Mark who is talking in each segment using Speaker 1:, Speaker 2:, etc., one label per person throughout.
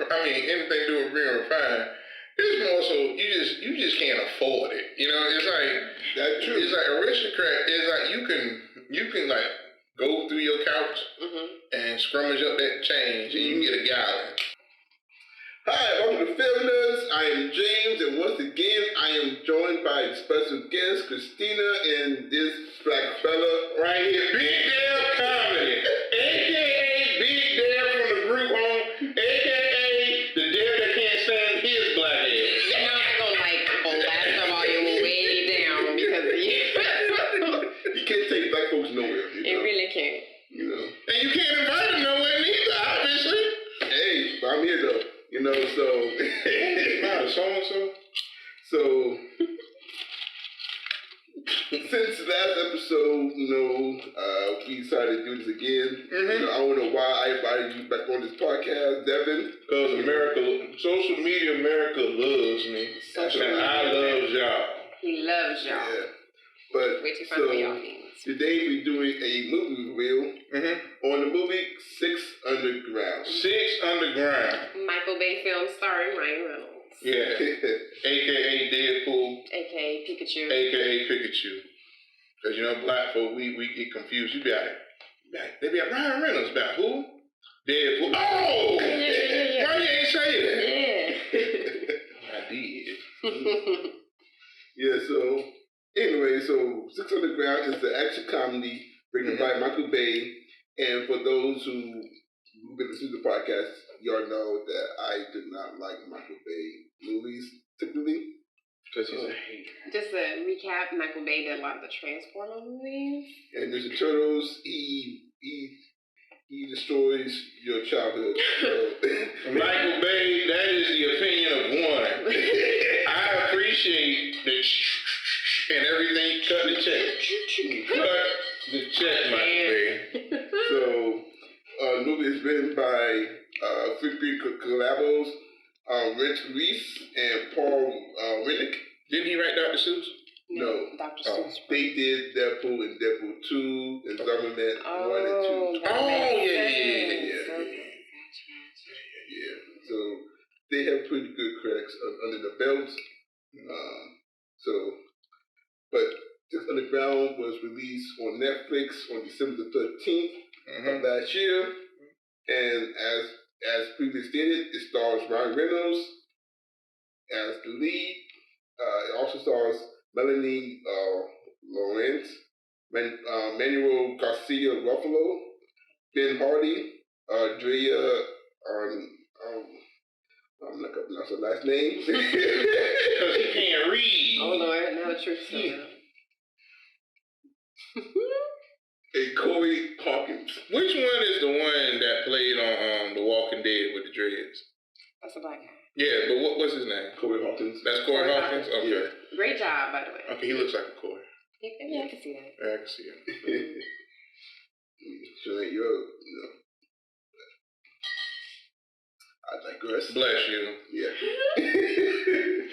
Speaker 1: anything to do with being refined. It's more so you just can't afford it. You know, it's like
Speaker 2: that's true.
Speaker 1: It's like aristocrat. It's like you can like go through your couch and scrummage up that change, and you can get a gallon.
Speaker 2: Hi, welcome to Film Nerds. I am James, and once again, I am joined by special guest Christina and this black fella
Speaker 1: right here, Big Dale Comedy, aka Big Dale from the group home, aka the Dale that can't stand his black ass.
Speaker 3: You know, I'm gonna like blast the volume way down because of you.
Speaker 2: You can't take black folks nowhere.
Speaker 3: You really can't.
Speaker 2: You know,
Speaker 1: and you can't invite them nowhere neither, obviously.
Speaker 2: Hey, I'm here though. You know, so so since last episode, we decided to do this again. You know, I don't know why I invited you back on this podcast, Devin.
Speaker 1: Because social media America loves me. And I love y'all.
Speaker 3: He loves y'all.
Speaker 2: Yeah. But
Speaker 3: way too fun for y'all means.
Speaker 2: Today we're doing a movie review on the movie 6 Underground.
Speaker 1: 6 Underground.
Speaker 3: Michael Bay film starring Ryan Reynolds.
Speaker 1: Yeah. A.K.A. Deadpool.
Speaker 3: A.K.A. Pikachu.
Speaker 1: A.K.A. Pikachu. Because, you know, black folk, we get confused. You be like, they be like, Ryan Reynolds about who? Deadpool. Oh!
Speaker 3: Yeah.
Speaker 1: Why you ain't say
Speaker 3: that?
Speaker 1: Yeah. I did.
Speaker 2: Yeah, so, anyway, so 6 Underground is the action comedy written by Michael Bay. And for those who've been listening to the podcast, y'all know that I do not like Michael Bay movies, typically.
Speaker 1: Because he's a hater.
Speaker 3: Just to recap, Michael Bay did a lot of the Transformer movies.
Speaker 2: And there's the Turtles. He destroys your childhood.
Speaker 1: Michael Bay, that is the opinion of one. I appreciate the and everything. Cut the check. Cut the check, Michael Bay.
Speaker 2: So, the movie is written by three collabos, Rich Reese and Paul Winnick.
Speaker 1: Didn't he write Dr. Seuss?
Speaker 2: No.
Speaker 3: Dr. Seuss.
Speaker 2: They did Deadpool and Deadpool 2 and Government 1 and 2. Yeah. So, they have pretty good critics under the belt. But 6 Underground was released on Netflix on December the 13th of last year. And as previously stated, it stars Ryan Reynolds as the lead. It also stars Melanie Lawrence, Manuel Garcia Ruffalo, Ben Hardy, Drea, I'm not going to pronounce her last name.
Speaker 1: Because he can't read.
Speaker 3: Oh, Lord, now the truth's coming out.
Speaker 2: And Corey Hawkins.
Speaker 1: Which one is the one that played on The Walking Dead with the dreads?
Speaker 3: That's a black guy.
Speaker 1: Yeah, but what's his name?
Speaker 2: Corey Hawkins.
Speaker 1: That's Corey Hawkins? Okay.
Speaker 2: Yeah.
Speaker 3: Great job, by the way.
Speaker 1: Okay, he looks like a Corey.
Speaker 3: Yeah, I can see that.
Speaker 1: Yeah, I can see him.
Speaker 2: So I digress.
Speaker 1: Bless you.
Speaker 2: Yeah.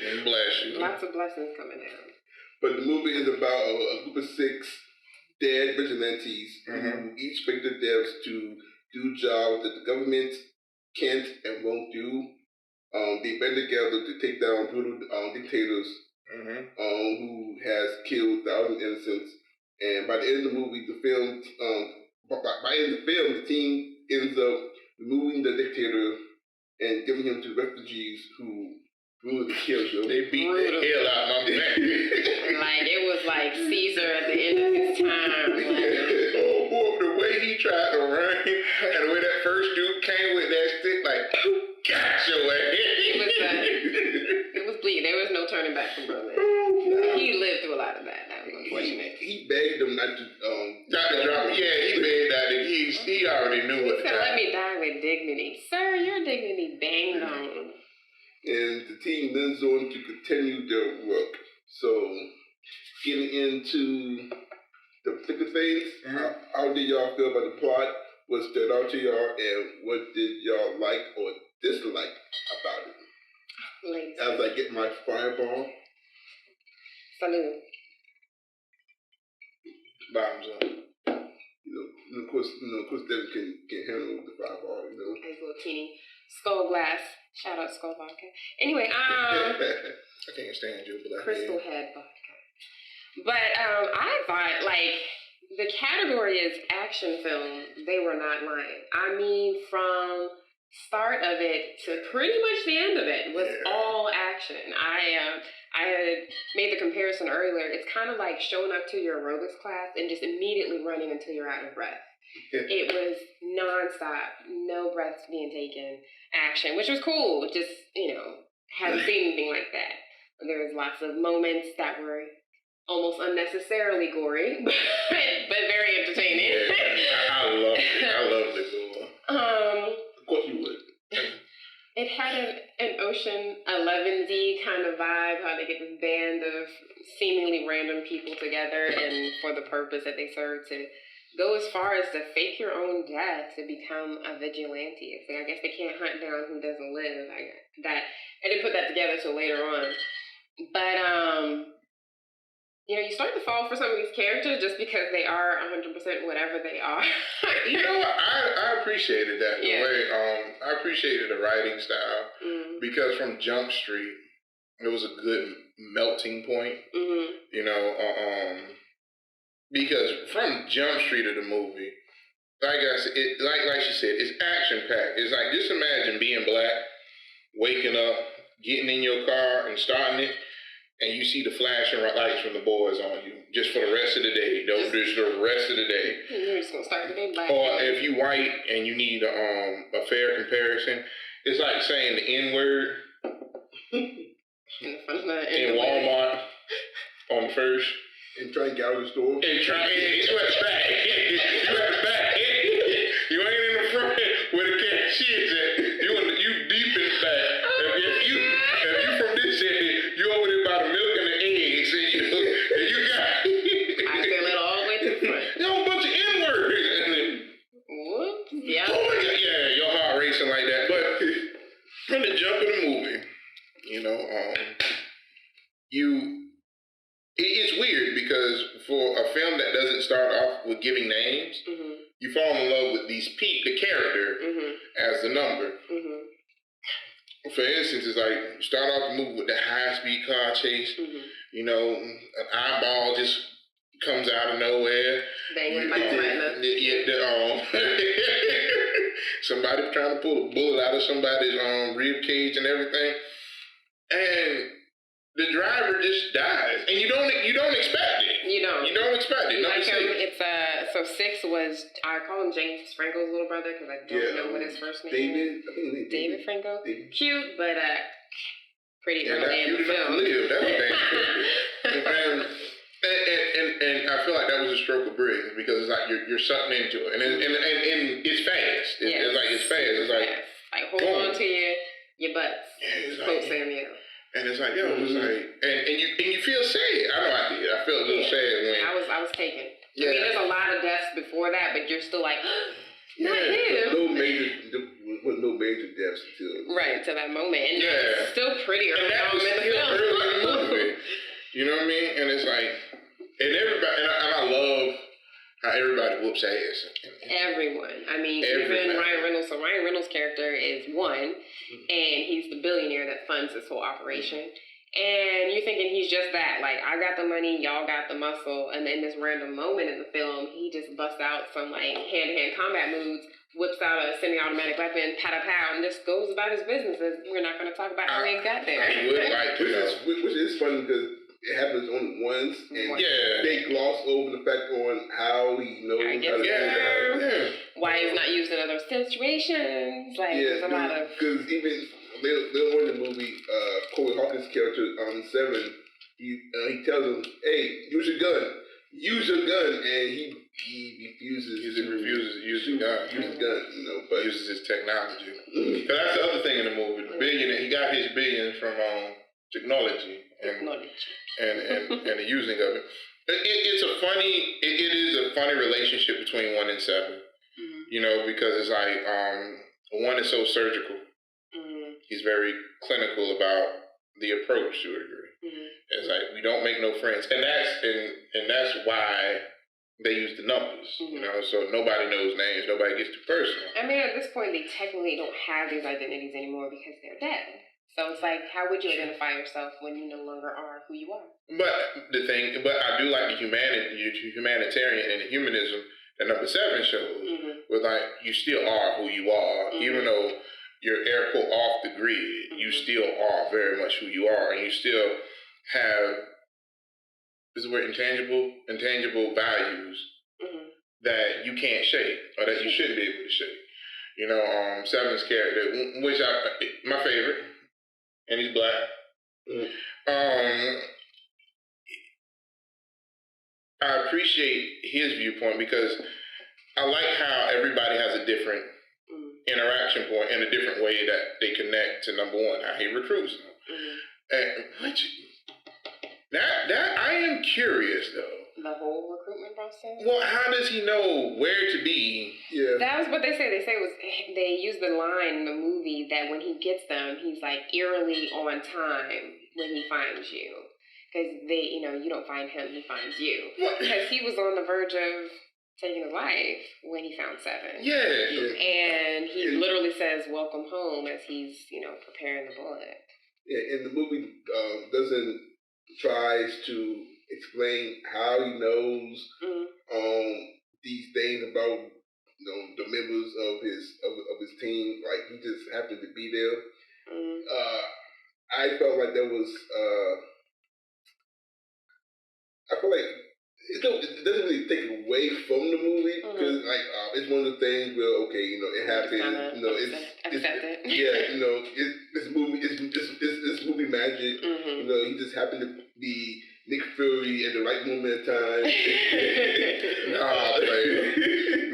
Speaker 1: And bless you.
Speaker 3: Lots of blessings coming down.
Speaker 2: But the movie is about a group of 6 dead vigilantes who each pick their deaths to do jobs that the government can't and won't do. They band together to take down brutal dictators who has killed thousands of innocents. And by the end of the movie, the team ends up removing the dictator and giving him to refugees who brutally killed him.
Speaker 1: They beat the hell out of my man.
Speaker 3: Like, it was like Caesar at the end of his time.
Speaker 1: Oh, boy, the way he tried to run and the way that first dude came with that stick, like, got your ass.
Speaker 3: It was bleeding. There was no turning back from brother. He lived through a lot of that. That was unfortunate.
Speaker 2: He begged them not to
Speaker 1: drop it. Yeah, he begged that. He already knew what
Speaker 3: he said, let me die with dignity. Sir, your dignity banged on.
Speaker 2: And the team then on to continue their work. So, getting into the thick of things, how did y'all feel about the plot? What stood out to y'all, and what did y'all like or dislike about it?
Speaker 3: Ladies.
Speaker 2: As I get my fireball.
Speaker 3: Salute.
Speaker 1: Bottoms up.
Speaker 2: Of course, Devin can handle the fireball,
Speaker 3: As a little teeny. Skull Glass. Shout out Skull Vodka. Anyway,
Speaker 1: I can't stand your black
Speaker 3: Crystal Head Vodka. But I thought, like, the category is action film. They were not lying. I mean, from start of it to pretty much the end of it was all action. I had made the comparison earlier. It's kind of like showing up to your aerobics class and just immediately running until you're out of breath. It was nonstop, no breaths being taken, action, which was cool. Just, hadn't seen anything like that. There was lots of moments that were almost unnecessarily gory, but very entertaining.
Speaker 1: Yeah, I loved it. I loved it, Lord.
Speaker 2: Of course you would.
Speaker 3: It had an Ocean 11-y kind of vibe, how they get this band of seemingly random people together and for the purpose that they serve to go as far as to fake your own death to become a vigilante. It's like, I guess they can't hunt down who doesn't live. I didn't put that together till later on. But, you start to fall for some of these characters just because they are 100% whatever they are.
Speaker 1: I appreciated that. The way, I appreciated the writing style because from Jump Street, it was a good melting point. Because from Jump Street of the movie, like I said, like she said, it's action packed. It's like, just imagine being black, waking up, getting in your car and starting it, and you see the flashing lights from the boys on you just for the rest of the day. Just the rest of the day.
Speaker 3: You're just gonna start the day black.
Speaker 1: Or if you white and you need a fair comparison, it's like saying the N-word in Walmart on the first.
Speaker 2: And try to get out of the store.
Speaker 1: And you at the back. You at the back. You ain't in the front where the cashier's at. You deep in the back. If you from this area, you over there by the milk and the eggs, and you got.
Speaker 3: I feel it all the way to the front.
Speaker 1: You know, a bunch of N-words.
Speaker 3: Whoops. Yeah.
Speaker 1: Oh my God, yeah, your heart racing like that. But from the jump of the movie, it's weird because for a film that doesn't start off with giving names, you fall in love with the character as the number. For instance, it's like you start off the movie with the high-speed car chase. An eyeball just comes out of nowhere. Somebody trying to pull a bullet out of somebody's rib cage and everything, and the driver just dies, and you don't expect it. You don't expect it.
Speaker 3: Like it's so 6 was, I call him James Franco's little brother because I don't know what his first name is. David Franco. Cute, but pretty early in the film.
Speaker 1: That's a damn and I feel like that was a stroke of brilliance because it's like you're sucking into it, and it's fast. It's fast. It's like
Speaker 3: hold on to your butts.
Speaker 1: Yeah,
Speaker 3: quote Samuel.
Speaker 1: And it's like, it was like, and you feel sad. I know I did. I felt a little sad when
Speaker 3: I was taken. Yeah. I mean, there's a lot of deaths before that, but you're still like, not him.
Speaker 2: Was no major deaths until
Speaker 3: that moment, and it's still pretty early on in the film.
Speaker 1: Early in the movie. You know what I mean? And it's like, and everybody, and I love how everybody whoops ass.
Speaker 3: Everyone. I mean, even Ryan Reynolds. So Ryan Reynolds' character is one, and he's the billionaire that funds this whole operation. And you're thinking he's just that. Like, I got the money, y'all got the muscle. And in this random moment in the film, he just busts out some, like, hand-to-hand combat moves, whips out a semi-automatic weapon, pow-pow, and just goes about his business. We're not going to talk about how he got there.
Speaker 1: I would like to know.
Speaker 2: Which is funny because it happens only once, and they gloss over the fact on how he knows how to do that.
Speaker 3: Why he's not used in other situations. Like, there's a lot of...
Speaker 2: Because even later on in the movie, Corey Hawkins' character, 7, he tells him, hey, use your gun. Use your gun. And he refuses to use the gun. But
Speaker 1: uses his technology. Because that's the other thing in the movie. The billionaire, he got his billions from technology. And the using of it. It is a funny relationship between 1 and 7. Because it's like 1 is so surgical. He's very clinical about the approach to a degree. It's like we don't make no friends, and that's why they use the numbers, so nobody knows names, nobody gets too personal.
Speaker 3: I mean, at this point, they technically don't have these identities anymore because they're dead. So it's like, how would you identify yourself when you no longer are who you are? But
Speaker 1: I do like the humanitarian and the humanism that number 7 shows, where like you still are who you are, even though you're air quote off the grid, you still are very much who you are, and you still have. This is where intangible values that you can't shake or that you shouldn't be able to shake. Seven's character, which my favorite, and he's black. I appreciate his viewpoint because I like how everybody has a different interaction point and a different way that they connect to number 1, how he recruits them. That I am curious though.
Speaker 3: The whole recruitment process?
Speaker 1: Well, how does he know where to be?
Speaker 3: Yeah. That was what they say. They used the line in the movie that when he gets them, he's like eerily on time when he finds you. Because you don't find him, he finds you. Because he was on the verge of taking his life when he found 7.
Speaker 1: Yeah.
Speaker 3: And he literally says, "Welcome home," as he's, preparing the bullet.
Speaker 2: Yeah, and the movie tries to explain how he knows these things about the members of his team. Like he just happened to be there. I felt like there was. I feel like it doesn't really take away from the movie because it's one of the things where it happens. This movie magic. He just happened to be Nick Fury at the right moment of time.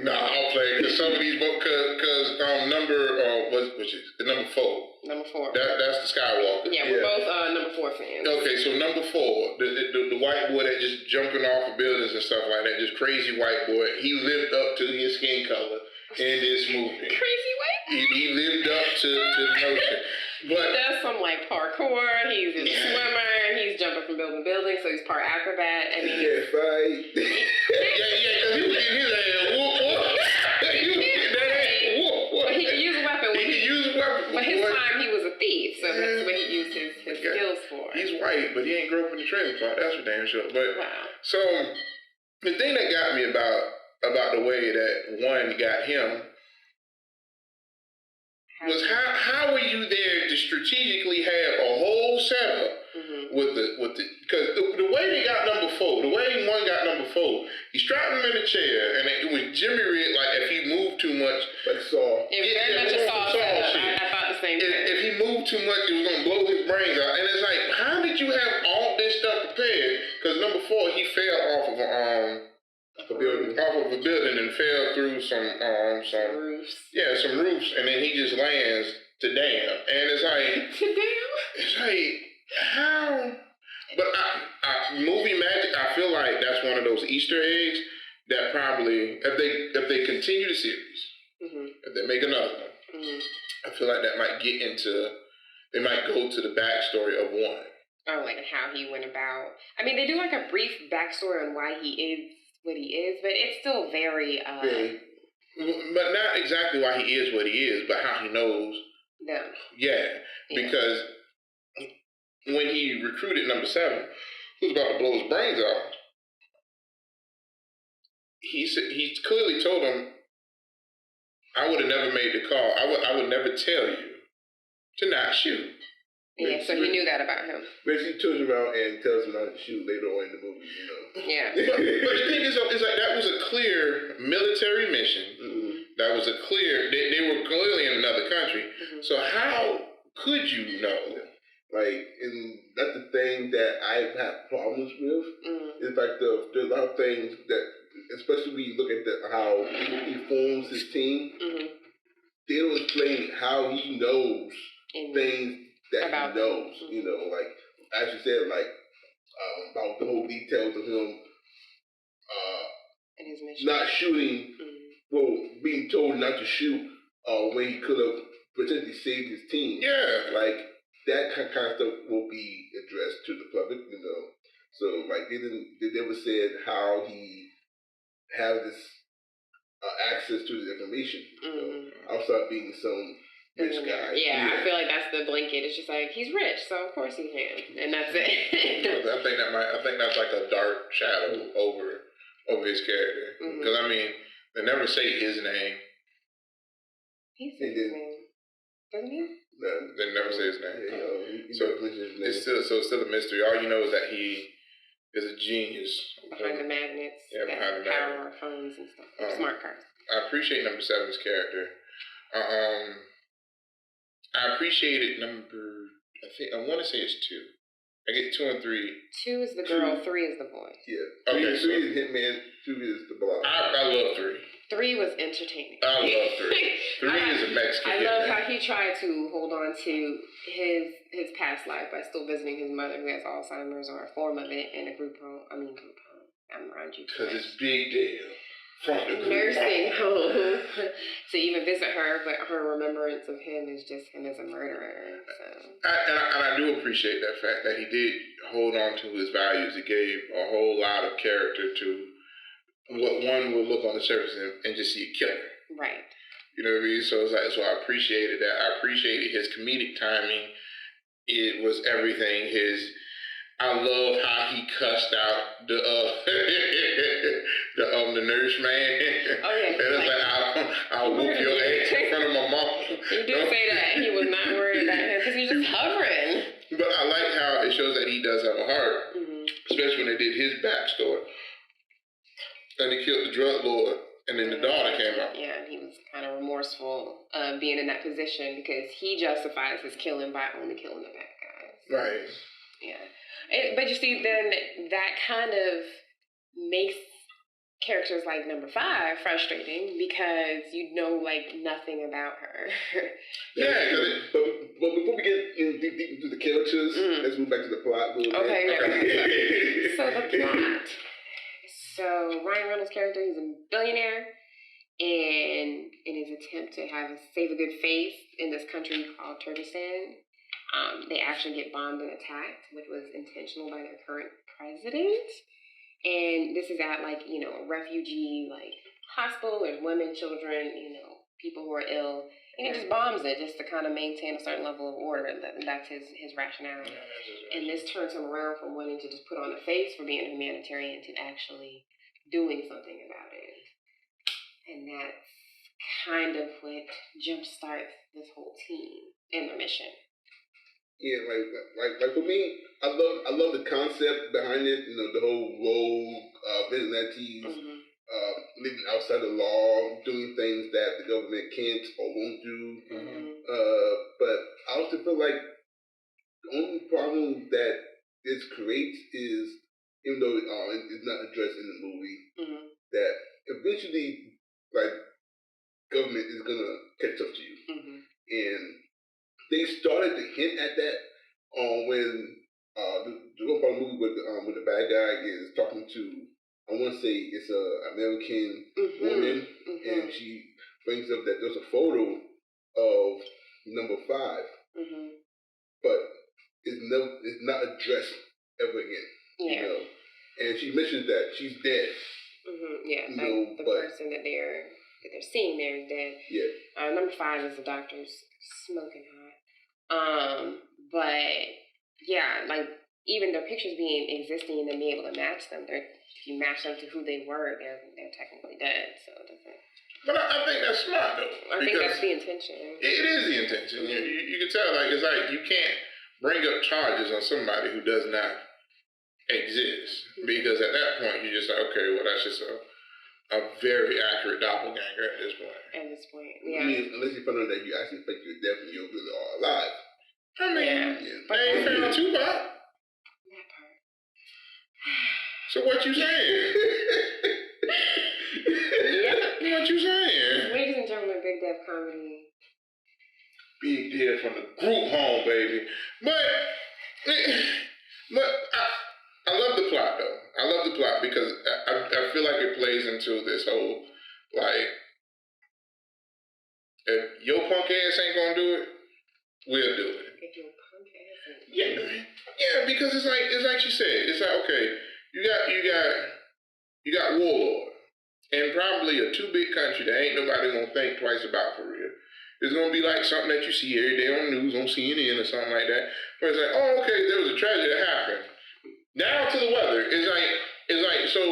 Speaker 1: I'll play because some of these which is the number 4.
Speaker 3: Number 4.
Speaker 1: That's the Skywalker.
Speaker 3: Yeah, we're both number 4 fans.
Speaker 1: Okay, so number 4, the white boy that just jumping off of buildings and stuff like that, just crazy white boy. He lived up to his skin color in this movie.
Speaker 3: Crazy white boy.
Speaker 1: He lived up to the notion. But
Speaker 3: he does some parkour. He's a swimmer. He's jumping from building to building, so he's part acrobat. I mean,
Speaker 2: yeah, fight.
Speaker 1: because he was getting his ass whoop.
Speaker 3: But he could use a weapon. But his time, he was a thief, so that's what he used his skills for.
Speaker 1: He's white, but he ain't grew up in the trailer park. That's for damn sure. But so the thing that got me about the way that 1 got him was how were you there to strategically have a whole setup with the because the way they got number 4, the way 1 got number 4, he strapped him in a chair and it was Jimmy Rig, like if he moved too much,
Speaker 2: like Saw.
Speaker 3: It was very much a Saw shit. I thought the same thing.
Speaker 1: If he moved too much, it was gonna blow his brains out. And it's like, how did you have all this stuff prepared? Because number 4, he fell off of a building and fell through some roofs. Yeah, some roofs, and then he just lands to damn. And it's like it's like how. But movie magic, I feel like that's one of those Easter eggs that probably if they continue the series, if they make another one, I feel like that might they might go to the backstory of 1.
Speaker 3: Oh, like how he went about. I mean, they do like a brief backstory on why he is what he is, but it's still very
Speaker 1: but not exactly why he is what he is, but how he knows
Speaker 3: them.
Speaker 1: Yeah, because when he recruited number 7, who was about to blow his brains out, he clearly told him, "I would have never made the call. I would never tell you to not shoot."
Speaker 3: Yeah, so he knew that about him.
Speaker 2: Basically, turns around and tells him not to shoot later on in the movie,
Speaker 3: Yeah.
Speaker 1: But the thing is, it's like that was a clear military mission. That was a clear. They were clearly in another country. So how could you know?
Speaker 2: And that's the thing that I've had problems with. It's like there's a lot of things that, especially when you look at how he forms his team, they don't explain how he knows things that
Speaker 3: about
Speaker 2: he knows. As you said, about the whole details of him
Speaker 3: and his mission.
Speaker 2: Not shooting, being told not to shoot when he could have potentially saved his team.
Speaker 1: Yeah.
Speaker 2: That kind of stuff will be addressed to the public, So, they never said how he have this access to the information. I'll start being some rich guy.
Speaker 3: Yeah, I feel like that's the blanket. It's just like, he's rich, so of course he can, and that's it.
Speaker 1: I think that's like a dark shadow over his character. Because I mean, they never say his name.
Speaker 3: He says his name, doesn't he?
Speaker 2: No,
Speaker 1: they never say his name.
Speaker 2: It's
Speaker 1: still a mystery. All you know is that he is a genius
Speaker 3: behind the magnets.
Speaker 1: Behind the
Speaker 3: power our phones and stuff. Smart cars.
Speaker 1: I appreciate number 7's character. I appreciated I want to say it's 2. I get 2 and 3. 2 is the girl, 3 is the boy.
Speaker 2: Yeah. Okay, 3 is Hitman, 2 is the block.
Speaker 1: I love 3.
Speaker 3: 3 was entertaining.
Speaker 1: I love 3. 3 is a Mexican.
Speaker 3: I love how he tried to hold on to his past life by still visiting his mother who has Alzheimer's or a form of it in a group home. I'm around you.
Speaker 1: Because it's big deal.
Speaker 3: Nursing home to even visit her, but her remembrance of him is just him as a murderer. So.
Speaker 1: And I do appreciate that fact that he did hold on to his values. He gave a whole lot of character to what one would look on the surface and just see a killer.
Speaker 3: Right.
Speaker 1: You know what I mean? So it's like, so I appreciated that. I appreciated his comedic timing. It was everything. I love how he cussed out the nurse man.
Speaker 3: Oh yeah.
Speaker 1: And it's like I'll whoop your ass in front of my mom.
Speaker 3: He did say that he was not worried about him because he's just hovering.
Speaker 1: But I like how it shows that he does have a heart, especially when they did his backstory. And he killed the drug lord, and then the daughter came out.
Speaker 3: Yeah, and he was kind of remorseful being in that position because he justifies his killing by only killing the bad guys.
Speaker 1: Right.
Speaker 3: Yeah. But you see, then that kind of makes characters like number 5 frustrating because you know, like, nothing about her.
Speaker 2: Yeah, but before we get deep into the characters, let's move back to the plot a little bit.
Speaker 3: Okay. So the plot. So Ryan Reynolds' character, he's a billionaire, and in his attempt to save a good face in this country called Turkestan, they actually get bombed and attacked, which was intentional by their current president. And this is at a refugee hospital. There's women, children, people who are ill, and he just bombs it just to kind of maintain a certain level of order. That's his rationale. And this turns him around from wanting to just put on a face for being a humanitarian to actually doing something about it. And that's kind of what jumpstarts this whole team and their mission.
Speaker 2: Yeah, like for me, I love the concept behind it. The whole rogue vigilantes living outside the law, doing things that the government can't or won't do. But I also feel like the only problem that this creates is, even though it's not addressed in the movie, that eventually, government is gonna catch up to you, and they started to hint at that when the one part of the movie with the bad guy is talking to, I want to say it's a American woman, and she brings up that there's a photo of number 5, but it's not addressed ever again. And she mentions that she's dead.
Speaker 3: Yeah, the person that they're seeing there is dead.
Speaker 2: Yeah.
Speaker 3: Number 5 is the doctor's smoking hot. But yeah, even their pictures existing and then being able to match them, if you match them to who they were, they're technically dead. So it doesn't.
Speaker 1: But I think that's smart though.
Speaker 3: I think that's the intention.
Speaker 1: It is the intention. You can tell, it's like you can't bring up charges on somebody who does not exist, because at that point you're just like, okay, well that's just a very accurate doppelganger at this point.
Speaker 3: Yeah.
Speaker 2: I mean, unless you find out that you actually think you're dead and you're really all alive.
Speaker 1: I mean, they ain't found Tupac.
Speaker 3: That part.
Speaker 1: So what you saying? What you saying?
Speaker 3: Ladies and gentlemen, Big Dev Comedy.
Speaker 1: Big Dev from the group home, baby. But I love the plot though. I love the plot because I feel like it plays into this whole if your punk ass ain't gonna do it, we'll do it.
Speaker 3: If your punk ass ain't
Speaker 1: Yeah, because it's like she said. It's like, okay, you got Warlord. and probably a too-big country that ain't nobody gonna think twice about for real. It's gonna be like something that you see every day on the news, on CNN or something like that. But it's like, oh, okay, there was a tragedy that happened. Down to the weather. It's like so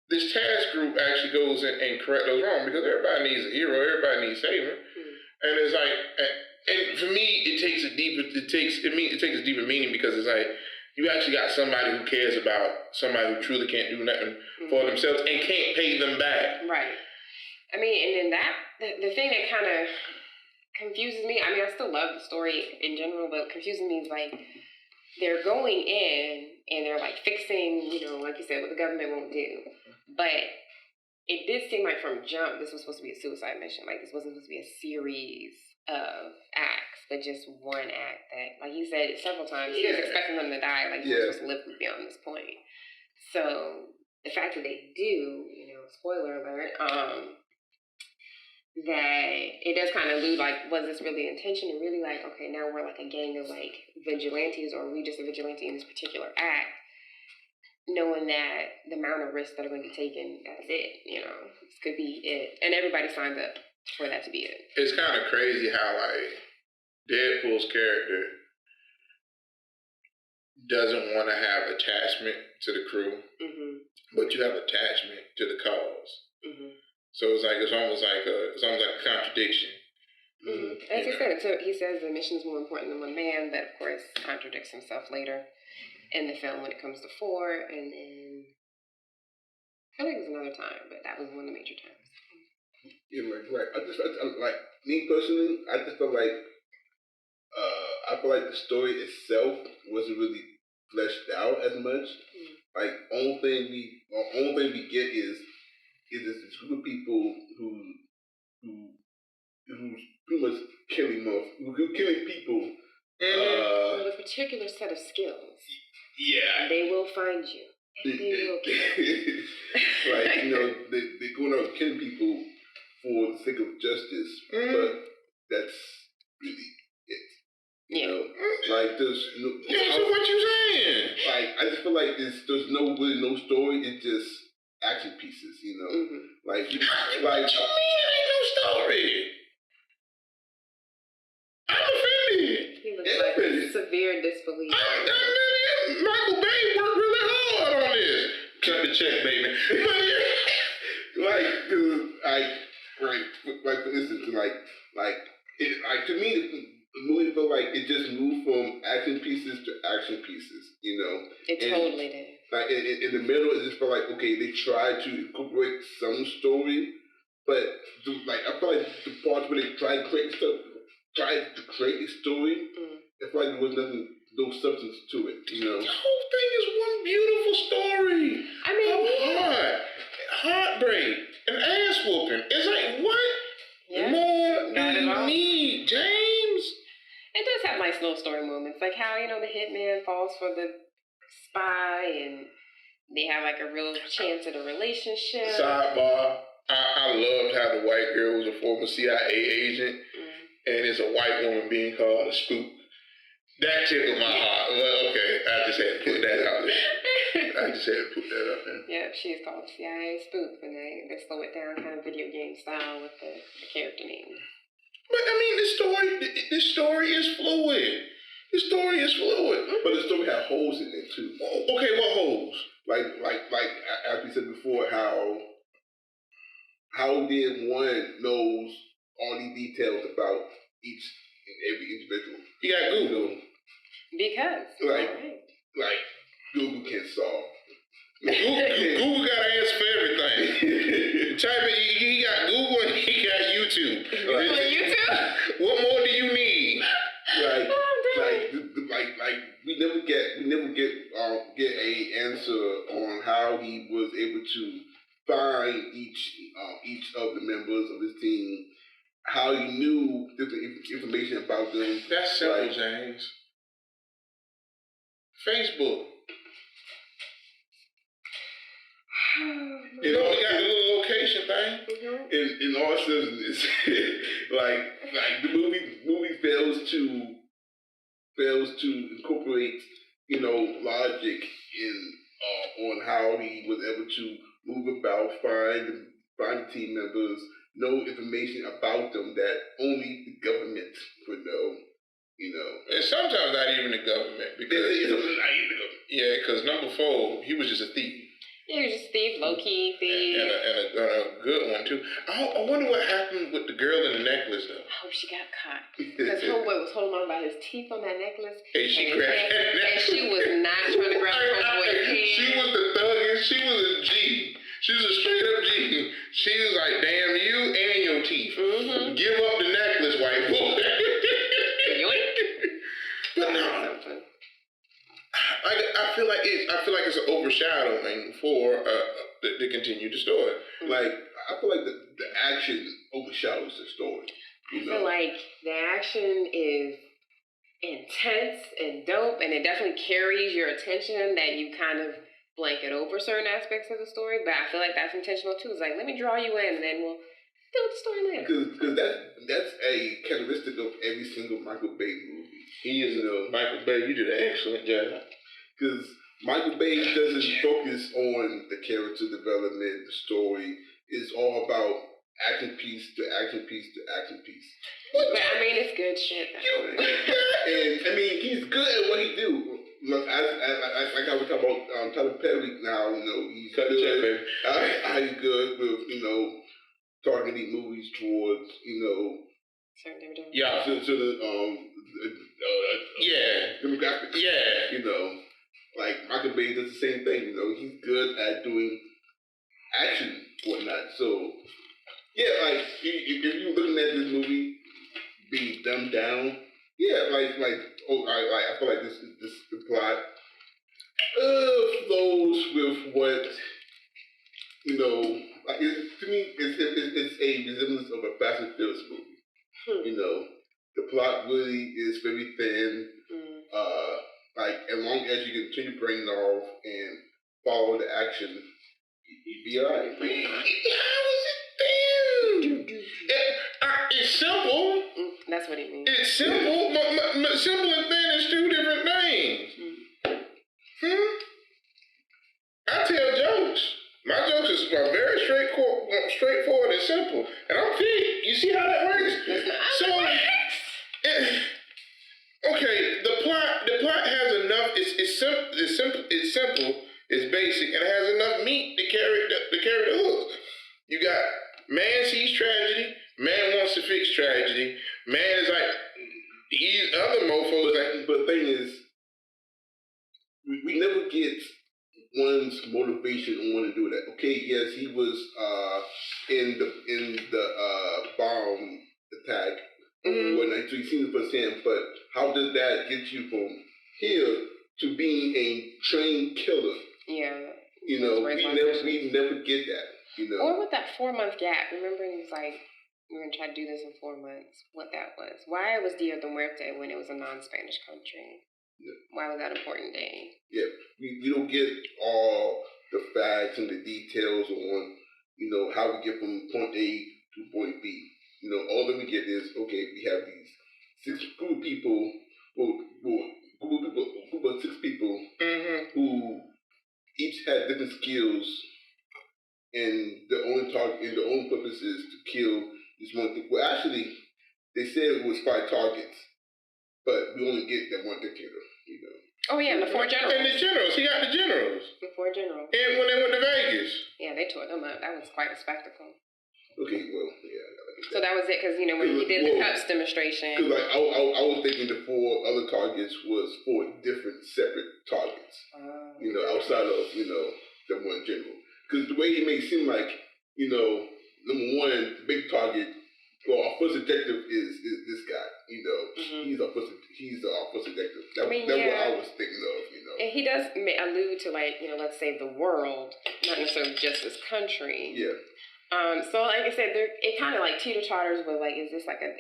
Speaker 1: this task group actually goes and corrects those wrong because everybody needs a hero, everybody needs saving. And it's like, and for me, it takes a deeper meaning because it's like you actually got somebody who cares about somebody who truly can't do nothing for themselves and can't pay them back.
Speaker 3: Right. I mean, and then the thing that kind of confuses me. I mean, I still love the story in general, but confuses me is like they're going in and they're like fixing, like you said, what the government won't do. But it did seem like from jump, this was supposed to be a suicide mission. Like this wasn't supposed to be a series of acts, but just one act that, like you said several times, he was expecting them to die. Like he was supposed to live beyond this point. So the fact that they do, spoiler alert, that it does kind of allude, like, was this really intention? And really, like, okay, now we're like a gang of, like, vigilantes, or are we just a vigilante in this particular act? Knowing that the amount of risks that are going to be taken, that's it, this could be it. And everybody signed up for that to be it.
Speaker 1: It's kind of crazy how, like, Deadpool's character doesn't want to have attachment to the crew, but you have attachment to the cause. So it's almost like a contradiction.
Speaker 3: As he said, so he says the mission is more important than one man. That, of course, contradicts himself later in the film when it comes to 4. And then I think it was another time, but that was one of the major times.
Speaker 2: Yeah, right. I like me personally. I just feel like I feel like the story itself wasn't really fleshed out as much. Like only thing we get is this group of people who's pretty much killing people.
Speaker 3: With a particular set of skills.
Speaker 2: Yeah.
Speaker 3: They will find you. And they will kill you.
Speaker 2: Like, they're going out killing people for the sake of justice, but that's really it. You know? Like, there's no...
Speaker 1: So what you saying?
Speaker 2: Like, I just feel like there's no story, it's just action pieces, Like,
Speaker 1: what you mean it ain't no story? I'm offended.
Speaker 3: He looks like severe disbelief.
Speaker 1: Michael Bay worked really hard on this. Cut the check, baby.
Speaker 2: Like for instance, to me, the movie felt like it just moved from action pieces to action pieces,
Speaker 3: It totally did.
Speaker 2: Like in the middle, it just felt like, okay, they tried to incorporate some story, but I felt like the parts where they tried to create a story, it felt like there was no substance to it,
Speaker 1: The whole thing is one beautiful story.
Speaker 3: I mean,
Speaker 1: heartbreak, and ass whooping. It's like, what more do you need, James?
Speaker 3: It does have nice little story moments, like how, the hitman falls for the spy, and they have like a real chance at a relationship.
Speaker 1: Sidebar, I loved how the white girl was a former CIA agent, and it's a white woman being called a spook. That tickled my heart. Well, okay, I just had to put that out there.
Speaker 3: Yeah, she's called CIA spook, and they slow it down kind of video game style with the character name.
Speaker 1: But I mean, this story is fluid. The story is fluid.
Speaker 2: But the story had holes in it too.
Speaker 1: Okay, what holes?
Speaker 2: Like as we said before, how did one knows all these details about each and every individual?
Speaker 1: You got Google.
Speaker 3: Because
Speaker 2: like Google can solve.
Speaker 1: Google got an answer for everything. Type it. He got Google and he got YouTube.
Speaker 3: YouTube?
Speaker 1: What more do you need?
Speaker 2: Like we never get a answer on how he was able to find each of the members of his team, how he knew different information about them.
Speaker 1: That's simple, James. Facebook. You only got the little location thing.
Speaker 2: In all seriousness, like the movie fails to incorporate logic in on how he was able to move about, find find the team members, know information about them that only the government would know. You know,
Speaker 1: and sometimes not even the government because number 4, he was just a thief.
Speaker 3: Yeah, he was just a thief, low key thief,
Speaker 1: and a good one too. I wonder what happened with the girl in the necklace though.
Speaker 3: I hope she got caught because homeboy was holding on by his teeth on that necklace,
Speaker 1: and she grabbed that necklace.
Speaker 3: And she was not trying to grab homeboy's head.
Speaker 1: She was the thuggest. She was a G. She was a straight up G. She was like, "Damn you and your teeth. Give up the necklace, white boy." But no, I feel like it's an overshadowing for to continue the story.
Speaker 2: Like I feel like the action overshadows the story.
Speaker 3: I feel like the action is intense and dope, and it definitely carries your attention that you kind of blanket over certain aspects of the story. But I feel like that's intentional too. It's like, let me draw you in, and then we'll deal with the story later.
Speaker 2: Because that's a characteristic of every single Michael Bay movie.
Speaker 1: He is, Michael Bay. You did an excellent job.
Speaker 2: Because Michael Bay doesn't focus on the character development, the story. It's all about action piece to action piece to action piece.
Speaker 3: But I mean, it's good shit.
Speaker 2: And I mean, he's good at what he do. Look, like how we talk about Tyler Perry now. You know, he's
Speaker 1: cut the check, baby.
Speaker 2: He's good with targeting movies towards
Speaker 3: yeah.
Speaker 2: to the demographics.
Speaker 1: Yeah.
Speaker 2: Like Michael Bay does the same thing. He's good at doing action, whatnot. So yeah, like if you're looking at this movie being dumbed down, yeah, I feel like this the plot flows with what like to me it's a resemblance of a Fast and Furious movie. The plot really is very thin. Like as long as you continue bringing it off and follow the action, you'd be alright.
Speaker 1: How is it thin? It's simple.
Speaker 3: That's what it means.
Speaker 1: It's simple. Simple and thin is 2 different things. I tell jokes. My jokes are very straightforward and simple. And I'm fit. You see how that works? Okay, the plot has enough. It's simple. It's basic, and it has enough meat to carry the hooks. You got man sees tragedy. Man wants to fix tragedy. Man is like these other mofos.
Speaker 2: But the thing is, we never get one's motivation on wanting to do that. Okay, yes, he was in the bomb attack. When so you seen it firsthand, but how does that get you from here to being a trained killer?
Speaker 3: Yeah.
Speaker 2: We never get that.
Speaker 3: Or with that 4-month gap. Remember, he was like, we're going to try to do this in 4 months. What that was. Why was Dia de Muerte when it was a non-Spanish country? Yeah. Why was that important day? Yeah.
Speaker 2: We don't get all the facts and the details on, how we get from point A to point B. All that we get is, okay, we have these 6 group of people, group of 6 people who each had different skills, and the only target and the only purpose is to kill this one thing. Well, actually, they said it was 5 targets, but we only get that one dictator.
Speaker 3: Oh yeah, the 4 generals.
Speaker 1: And the generals, he got the generals.
Speaker 3: The 4 generals.
Speaker 1: And when they went to Vegas.
Speaker 3: Yeah, they tore them up. That was quite a spectacle.
Speaker 2: Okay, well, yeah.
Speaker 3: So that was it, because when he did the cups demonstration.
Speaker 2: Because I was thinking the 4 other targets was 4 different separate targets. Outside of the one general. Because the way he made it seem like number 1, the big target. Well, our first objective is this guy. He's our first objective. That's what I was thinking of.
Speaker 3: And he does allude to let's say the world, not necessarily just this country.
Speaker 2: Yeah.
Speaker 3: So like I said, it kind of like teeter-totters with is this like a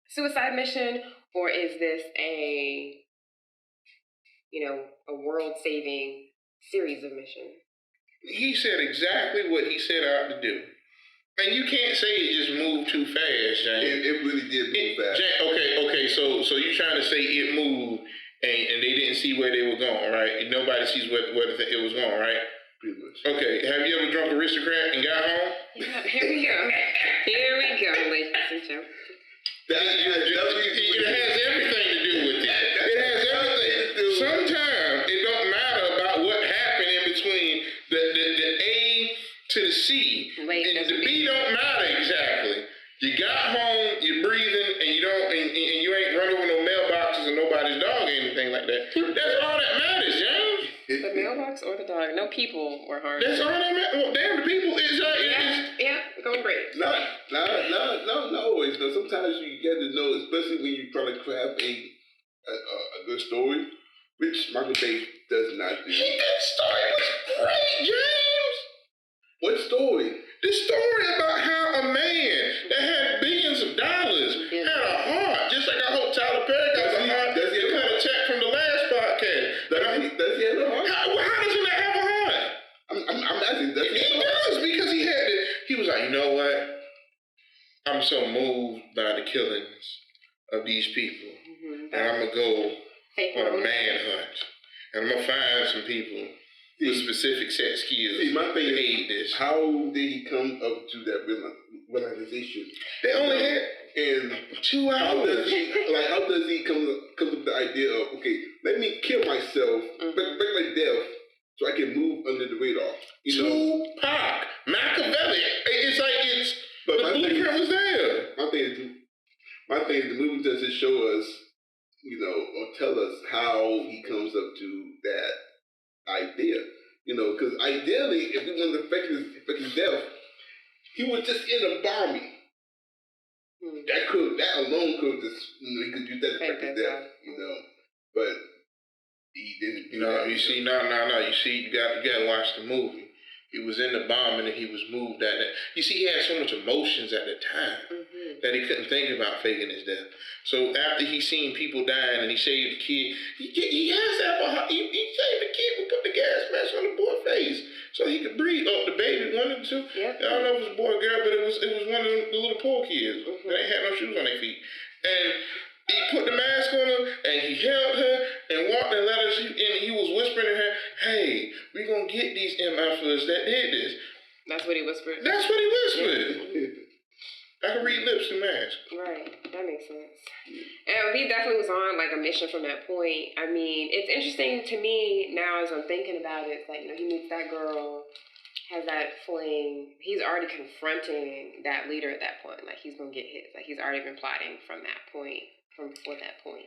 Speaker 3: suicide mission, or is this a world-saving series of missions?
Speaker 1: He said exactly what he set out to do. And you can't say it just moved too fast, James.
Speaker 2: It really did move fast.
Speaker 1: Okay. So you're trying to say it moved and they didn't see where they were going, right? And nobody sees where it was going, right?
Speaker 2: pretty much.
Speaker 1: Okay, have you ever drunk Aristocrat and got home?
Speaker 3: Yeah, here we go. Here we go, ladies and gentlemen.
Speaker 1: It has everything to do with it. It has everything to do. Sometimes it don't matter about what happened in between the A to the C. The B don't matter exactly. You got home, you're breathing, and you don't, and you ain't run over no mailboxes or nobody's dog or anything like that. That's all that matters, James.
Speaker 3: The mailbox or the dog? No people were harmed.
Speaker 1: That's all that matters. Well, damn, the people is
Speaker 3: going great.
Speaker 2: Not always. Now, sometimes you get to know, especially when you're trying to craft a good story, which Michael Bay does not do.
Speaker 1: That story was great, James.
Speaker 2: What story?
Speaker 1: The story about how a man that had billions of dollars had a heart, just like I hope Tyler Perry got a heart. Does he got a check from the last podcast?
Speaker 2: Does he have a heart?
Speaker 1: How does he not have a heart?
Speaker 2: I'm asking. Does he?
Speaker 1: He does, because he had it. He was like, you know what? I'm so moved by the killings of these people, and I'm gonna go on a manhunt, and I'm gonna find some people with specific set skills.
Speaker 2: See, my thing
Speaker 1: is this.
Speaker 2: How did he come up to that realization?
Speaker 1: They only had
Speaker 2: in
Speaker 1: 2 hours.
Speaker 2: How does he come up with the idea of, okay, let me kill myself, break my death, so I can move under the radar?
Speaker 1: Tupac, Machiavelli. It's like but the blueprint was there.
Speaker 2: My thing is the movie doesn't show us, or tell us how he comes up to that idea, because ideally, if he wanted to affect his death, he would just end up bombing. That alone could just, he could use that to affect his death, but he didn't do that.
Speaker 1: You see, you gotta watch the movie. He was in the bombing and he was moved at that. You see, he had so much emotions at the time that he couldn't think about faking his death. So after he seen people dying and he saved the kid, he has to have a heart. He saved the kid. We put the gas mask on the boy's face so he could breathe. Oh, the baby, one of the two. Yep. I don't know if it was a boy or girl, but it was one of the little poor kids that ain't had no shoes on their feet. And he put the mask on her, and he held her, and walked and let her, and he was whispering to her, hey, we gonna get these MFers that did this.
Speaker 3: That's what he whispered?
Speaker 1: That's what he whispered. I can read lips and mask.
Speaker 3: Right, that makes sense. And he definitely was on, a mission from that point. I mean, it's interesting to me now as I'm thinking about it. It's like, he meets that girl, has that fling. He's already confronting that leader at that point. Like, he's gonna get his. Like, he's already been plotting from that point. From before that point.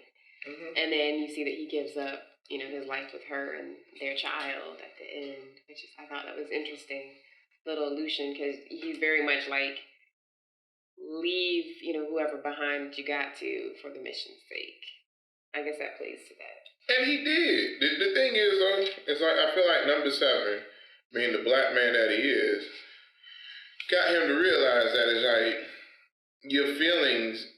Speaker 3: And then you see that he gives up, his life with her and their child at the end. I thought that was interesting little allusion, because he's very much like, leave, whoever behind you got to for the mission's sake. I guess that plays to that.
Speaker 1: And he did. The thing is, it's like, I feel like number 7, being the black man that he is, got him to realize that it's like, your feelings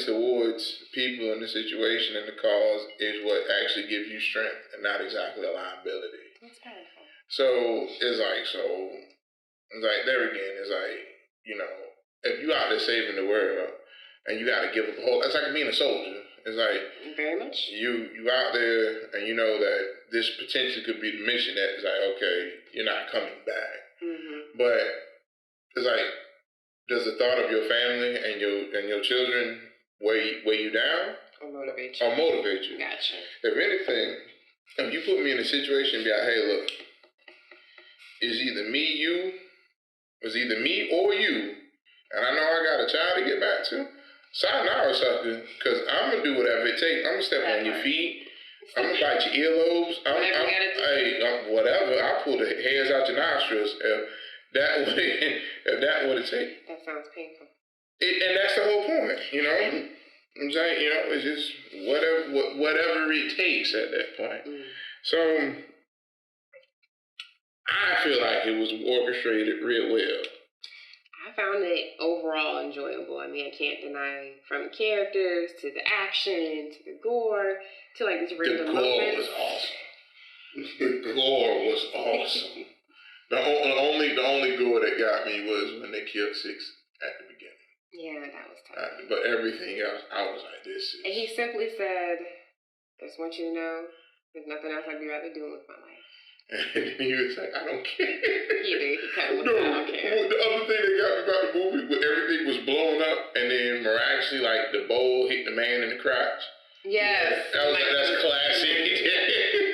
Speaker 1: towards people in the situation and the cause is what actually gives you strength and not exactly a liability.
Speaker 3: That's powerful.
Speaker 1: So it's like there again, it's like, if you out there saving the world and you gotta give up a whole, it's like being a soldier. It's like
Speaker 3: very much.
Speaker 1: You out there and you know that this potentially could be the mission that is like, okay, you're not coming back. But it's like, does the thought of your family and your children weigh you down?
Speaker 3: Or motivate you? Gotcha.
Speaker 1: If anything, if you put me in a situation and be like, hey, look, it's either me or you, and I know I got a child to get back to, sayonara, sucker, because I'm going to do whatever it takes. I'm going to step on your feet. I'm going to bite your earlobes. Whatever. I'll pull the hairs out your nostrils. If that would it take.
Speaker 3: That sounds painful.
Speaker 1: And that's the whole point, I'm saying, it's just whatever it takes at that point. So I feel like it was orchestrated real well.
Speaker 3: I found it overall enjoyable. I mean, I can't deny, from the characters to the action to the gore to these random moments.
Speaker 1: The gore was awesome. The only gore that got me was when they killed 6 at the beginning.
Speaker 3: Yeah, that was tough.
Speaker 1: But everything else, I was like, this is...
Speaker 3: And he simply said, I just want you to know, there's nothing else I'd be rather doing with my life.
Speaker 1: And he was like, I don't care.
Speaker 3: He did. He kind of
Speaker 1: No,
Speaker 3: I don't care.
Speaker 1: the other thing they got me about the movie was everything was blown up, and then miraculously, like, the bowl hit the man in the crotch.
Speaker 3: Yes.
Speaker 1: That's classic.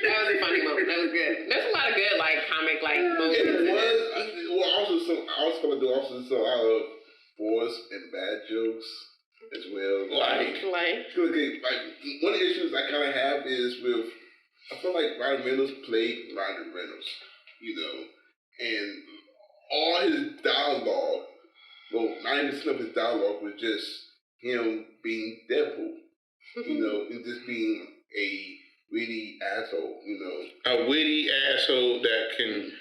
Speaker 3: That was a funny moment. That was good. There's a lot of good, like, comic, like, moments.
Speaker 2: It was. Well, I was going to do also some out of forced and bad jokes as well.
Speaker 1: Like,
Speaker 2: one of the issues I kind of have is with, I feel like Ryan Reynolds played Ryan Reynolds, and all his dialogue, well, 90% of his dialogue was just him being Deadpool, and just being a witty asshole,
Speaker 1: A witty asshole that can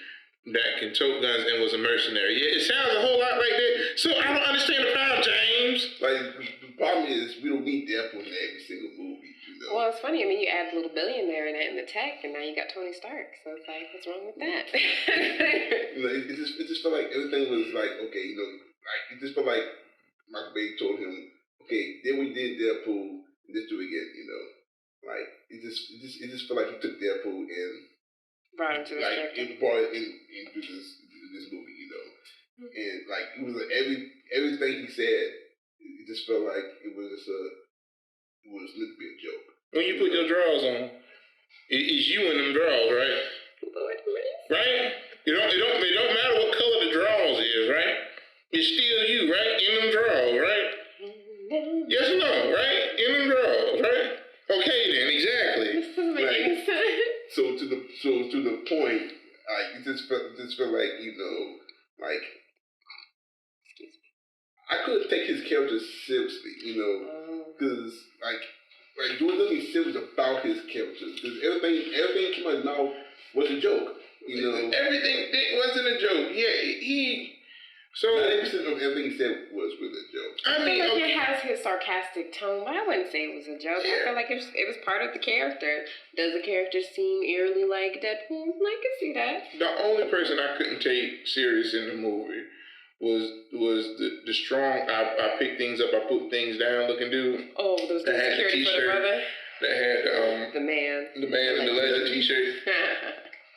Speaker 1: tote guns and was a mercenary. Yeah, it sounds a whole lot like that. So I don't understand the problem, James.
Speaker 2: Like, the problem is we don't need Deadpool in every single movie,
Speaker 3: Well, it's funny. I mean, you add a little billionaire in the tech, and now you got Tony Stark. So it's like, what's wrong with that?
Speaker 2: It just felt like everything was like, okay, like, it just felt like Michael Bay told him, okay, then we did Deadpool, let's do it again, Like, it just felt like he took Deadpool and
Speaker 3: brought him to his character.
Speaker 2: It brought it into this movie, And like it was like everything he said, it just felt like it was meant to be a joke.
Speaker 1: When you put your drawers on, it's you in them drawers, right?
Speaker 3: Lord,
Speaker 1: right? It don't matter what color the drawers is, right? It's still you, right? In them drawers, right? Yes or no, right? In them drawers, right? Okay then, exactly.
Speaker 3: This doesn't make any sense.
Speaker 2: So to the point, it just felt like like I couldn't take his character seriously, because like there was nothing serious about his character, because everything came out of his mouth was a joke,
Speaker 1: Everything wasn't a joke. Yeah, So
Speaker 2: 90% of everything he said was really a joke.
Speaker 3: I feel like it has his sarcastic tone, but I wouldn't say it was a joke. I feel like it was part of the character. Does the character seem eerily like Deadpool? I can see that.
Speaker 1: The only person I couldn't take serious in the movie was the strong. I pick things up, I put things down looking dude.
Speaker 3: Oh, those
Speaker 1: that had the
Speaker 3: security for the
Speaker 1: t-shirt.
Speaker 3: brother.
Speaker 1: That had
Speaker 3: the man
Speaker 1: in the legend t-shirt.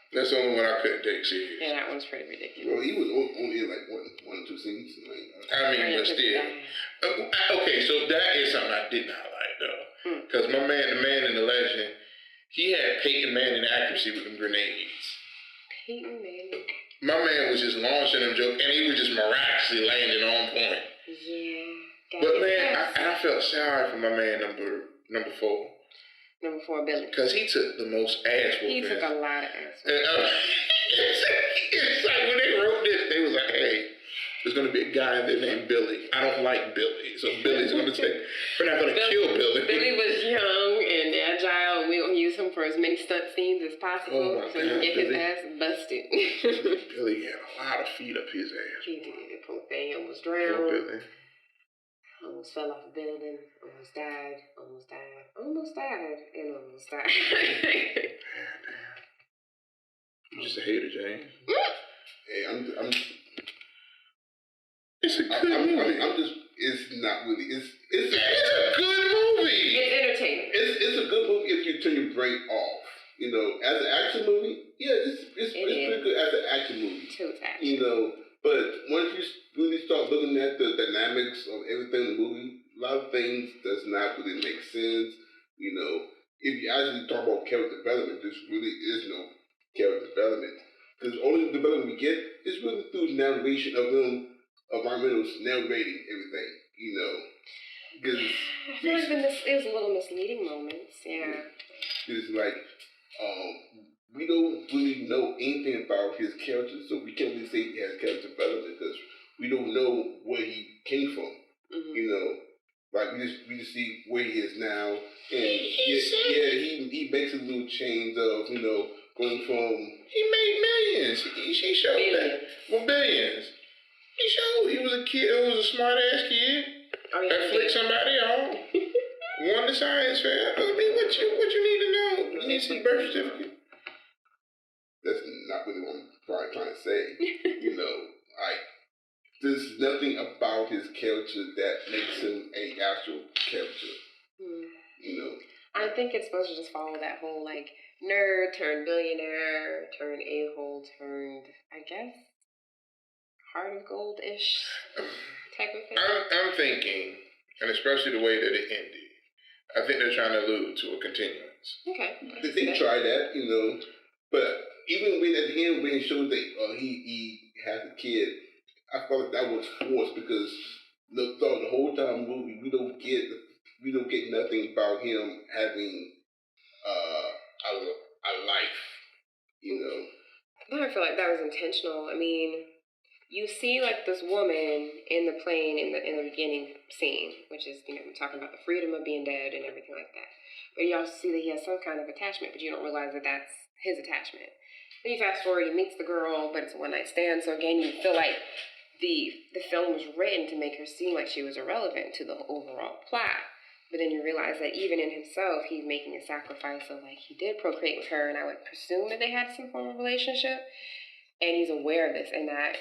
Speaker 1: That's the only one I couldn't take serious.
Speaker 3: Yeah, that one's pretty ridiculous.
Speaker 2: Well, he was only in like one or two scenes.
Speaker 1: I mean, but still. Okay, so that is something I did not like though, because the man in the legend, he had Peyton Manning accuracy with them grenades.
Speaker 3: Peyton Manning.
Speaker 1: My man was just launching them jokes, and he was just miraculously landing on point.
Speaker 3: Yeah.
Speaker 1: But man, I felt sorry for my man number 4.
Speaker 3: Number 4, Billy.
Speaker 1: Because he took the most ass whooping.
Speaker 3: He took a lot of ass
Speaker 1: whooping. It's like when they wrote this, they was like, hey, there's going to be a guy in there named Billy. I don't like Billy. So Billy's going to take, we're not going to kill Billy.
Speaker 3: Billy was young and agile, and we're going to use him for as many stunt scenes as possible so he can get his ass busted.
Speaker 1: Billy had a lot of feet up his ass.
Speaker 3: He did. Poor thing almost drowned.
Speaker 1: Poor Billy.
Speaker 3: Almost fell off a building, almost died, and almost died.
Speaker 1: You're just a hater, Jane.
Speaker 2: Hey,
Speaker 1: it's a good movie.
Speaker 2: It's not really. It's
Speaker 1: a good movie.
Speaker 3: It's entertaining.
Speaker 2: It's a good movie if you turn your brain off. As an action movie, yeah, it's pretty good as an action movie.
Speaker 3: Too action.
Speaker 2: But once you really start looking at the dynamics of everything in the movie, a lot of things does not really make sense. If you actually talk about character development, there really is no character development. Because the only development we get is really through narration of Ryan Reynolds narrating everything, Because
Speaker 3: I feel like it was a little misleading moments, yeah.
Speaker 2: It's like, we don't really know anything about his character, so we can't really say he has character development because we don't know where he came from. Like we just see where he is now, and he makes a little change of going from.
Speaker 1: He made millions. He showed that. Well, billions. He showed he was a kid. He was a smart ass kid. That flicked somebody off. Won the science fair. I mean, what you need to know? You need to see birth certificate.
Speaker 2: That's not really what I'm probably trying to say. Like, there's nothing about his character that makes him an actual character.
Speaker 3: I think it's supposed to just follow that whole like nerd turned billionaire turned a-hole turned, I guess, heart of gold ish type of thing.
Speaker 1: I'm thinking, and especially the way that it ended, I think they're trying to allude to a continuance.
Speaker 3: Okay.
Speaker 2: They tried that, but even when at the end when he showed that he has a kid, I felt like that was forced because the whole time movie we don't get nothing about him having a life,
Speaker 3: I feel like that was intentional. I mean, you see like this woman in the plane in the beginning scene, which is, talking about the freedom of being dead and everything like that. But you also see that he has some kind of attachment, but you don't realize that that's his attachment. Then you fast forward, he meets the girl, but it's a one-night stand. So again, you feel like the film was written to make her seem like she was irrelevant to the overall plot. But then you realize that even in himself, he's making a sacrifice of like he did procreate with her, and I would presume that they had some form of relationship. And he's aware of this, and that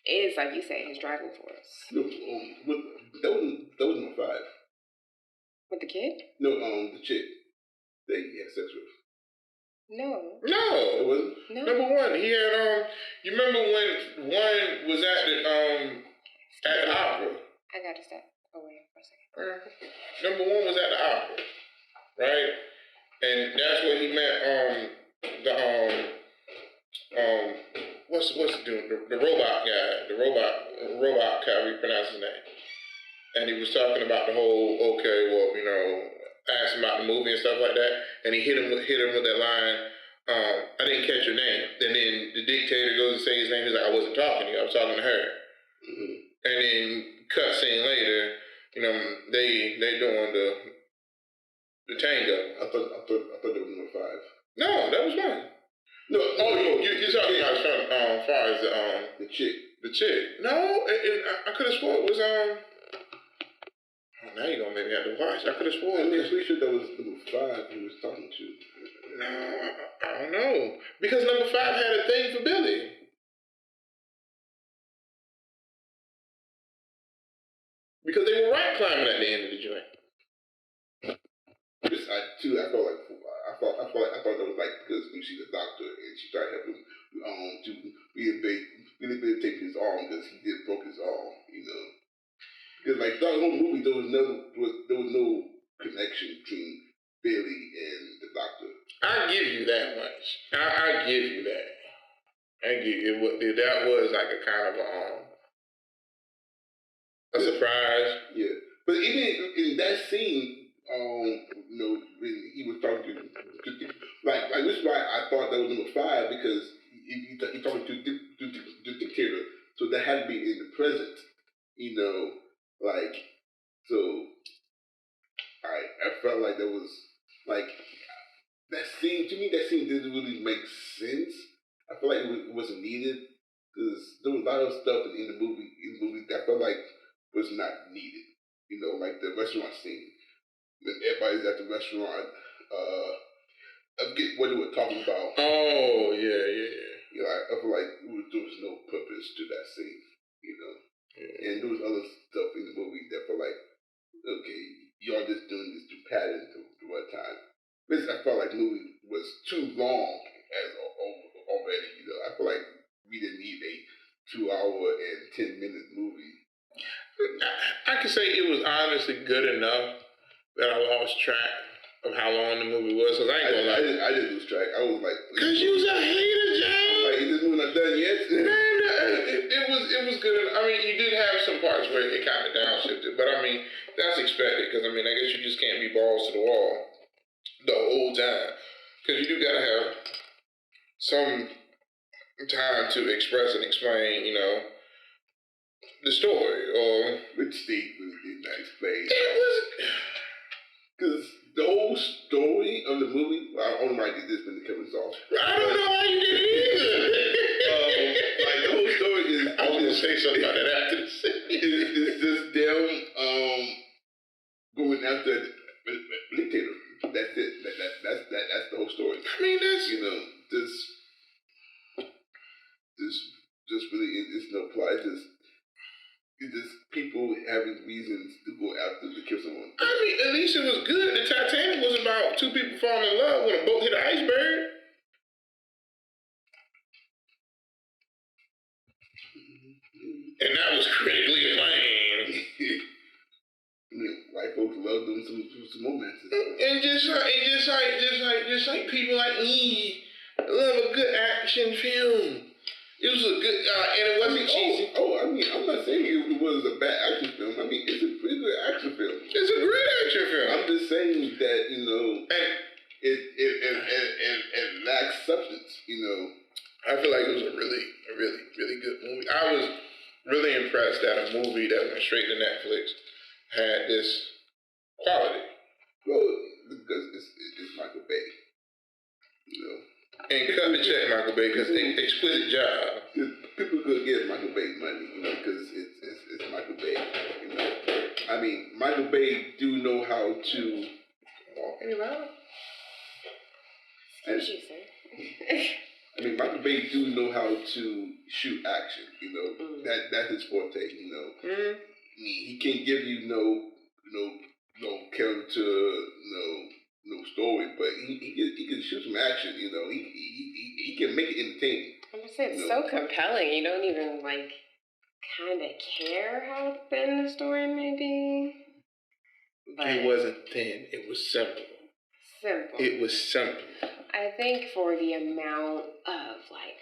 Speaker 3: is, like you say, his driving force.
Speaker 2: No, that was number 5.
Speaker 3: With the kid?
Speaker 2: No, the chick that he had sex with.
Speaker 3: No.
Speaker 2: It wasn't?
Speaker 3: No.
Speaker 1: Number 1, he had you remember when one was at the opera?
Speaker 3: I gotta step away for a second.
Speaker 1: Number 1 was at the opera, right? And that's where he met what's the dude? The robot guy. The robot how you pronounce his name. And he was talking about the whole, asked him about the movie and stuff like that. And he hit him with that line, I didn't catch your name. And then the dictator goes to say his name. He's like, I wasn't talking to you. I was talking to her. Mm-hmm. And then cut scene later, they doing the tango.
Speaker 2: I thought that was number 5.
Speaker 1: No, that was 1. No, you're talking about as far as
Speaker 2: the chick.
Speaker 1: The chick. No, I could have swore it was now you're gonna make me have to watch. I could have swore.
Speaker 2: I'm pretty sure that was number 5 he was talking to.
Speaker 1: No, I don't know. Because number 5 had a thing for Billy. Because they were rock climbing at the end of the joint.
Speaker 2: I thought that was like because she's a doctor and she tried to help him to rehabilitate his arm because he did broke his arm, Because like the whole movie, there was no connection between Billy and the doctor.
Speaker 1: I give you that much. I give you that. I give you that was like a kind of a surprise.
Speaker 2: Yeah, but even in that scene, when he was talking to this is why I thought that was number 5 because he talking to the dictator, so that had to be in the present, so I felt like there was like that scene to me. That scene didn't really make sense. I feel like it wasn't needed because there was a lot of stuff in the movie that I felt like was not needed. Like the restaurant scene. When everybody's at the restaurant, I forget what they were talking about.
Speaker 1: Oh, yeah.
Speaker 2: I feel like there was no purpose to that scene, Yeah. And there was other stuff in the movie that felt like, okay, y'all just doing this to pattern to one time. But I felt like the movie was too long already, I feel like we didn't need a 2-hour and 10-minute movie.
Speaker 1: I could say it was honestly good enough that I lost track of how long the movie was. Cause I
Speaker 2: didn't lose track. I was like,
Speaker 1: cause you was a hater, Joe.
Speaker 2: Like, this movie not done yet.
Speaker 1: It was good. I mean, you did have some parts where it kind of downshifted, but I mean that's expected because I guess you just can't be balls to the wall the whole time because you do gotta have some time to express and explain, the story or
Speaker 2: which Steve really did not explain.
Speaker 1: It was.
Speaker 2: Because the whole story of the movie, I don't know why I did this when it comes off.
Speaker 1: I don't know why you did it either.
Speaker 2: The whole story is.
Speaker 1: I was going to say something about that after the scene.
Speaker 2: It's just them going after the dictator. That's it. That's the whole story.
Speaker 1: I mean, that's.
Speaker 2: This really is no plot. It's just it's just people having reasons to go after to kill someone.
Speaker 1: I mean, at least it was good. The Titanic was about two people falling in love when a boat hit an iceberg. And that was critically acclaimed.
Speaker 2: I mean, white folks love them some romances.
Speaker 1: And just like people like me love a good action film. It was a good, and it wasn't cheesy.
Speaker 2: I mean, I'm not saying it was a bad action film. I mean, it's a pretty good action film.
Speaker 1: It's a great action film.
Speaker 2: I'm just saying that, you know, and it lacks substance, you know.
Speaker 1: I feel like it was a really good movie. I was really impressed that a movie that went straight to Netflix had this quality.
Speaker 2: Well, because it's Michael Bay, you know.
Speaker 1: And cut the check, Michael Bay, because exquisite job.
Speaker 2: People could give Michael Bay money, you know, because it's Michael Bay, you know. I mean, Michael Bay do know how to
Speaker 1: walk anywhere.
Speaker 3: Excuse you, sir.
Speaker 2: I mean, Michael Bay do know how to shoot action, you know. That's his forte, you know. I mean, he can't give you no character, no story, but he can shoot some action, you know. He can make it entertaining.
Speaker 3: I'm gonna say it's so compelling. You don't even like kind of care how thin the story may be. But
Speaker 1: it wasn't thin. It was simple.
Speaker 3: Simple.
Speaker 1: It was simple.
Speaker 3: I think for the amount of like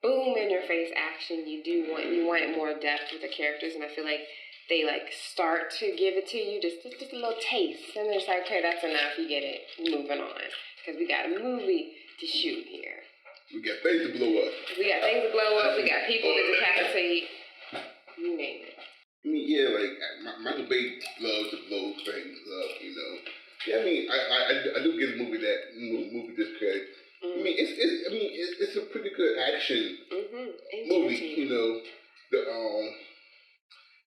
Speaker 3: boom in your face action, you want more depth with the characters, and I feel like they like start to give it to you just a little taste, and it's like, okay, that's enough. You get it. Moving on, because we got a movie to shoot here.
Speaker 2: We got things to blow up.
Speaker 3: We got things to blow up. We got people to decapitate. You name it.
Speaker 2: I mean, yeah, like Michael Bay loves to blow things up, you know. Yeah, I mean, I do give the movie this credit. I mean, it's a pretty good action movie, you know.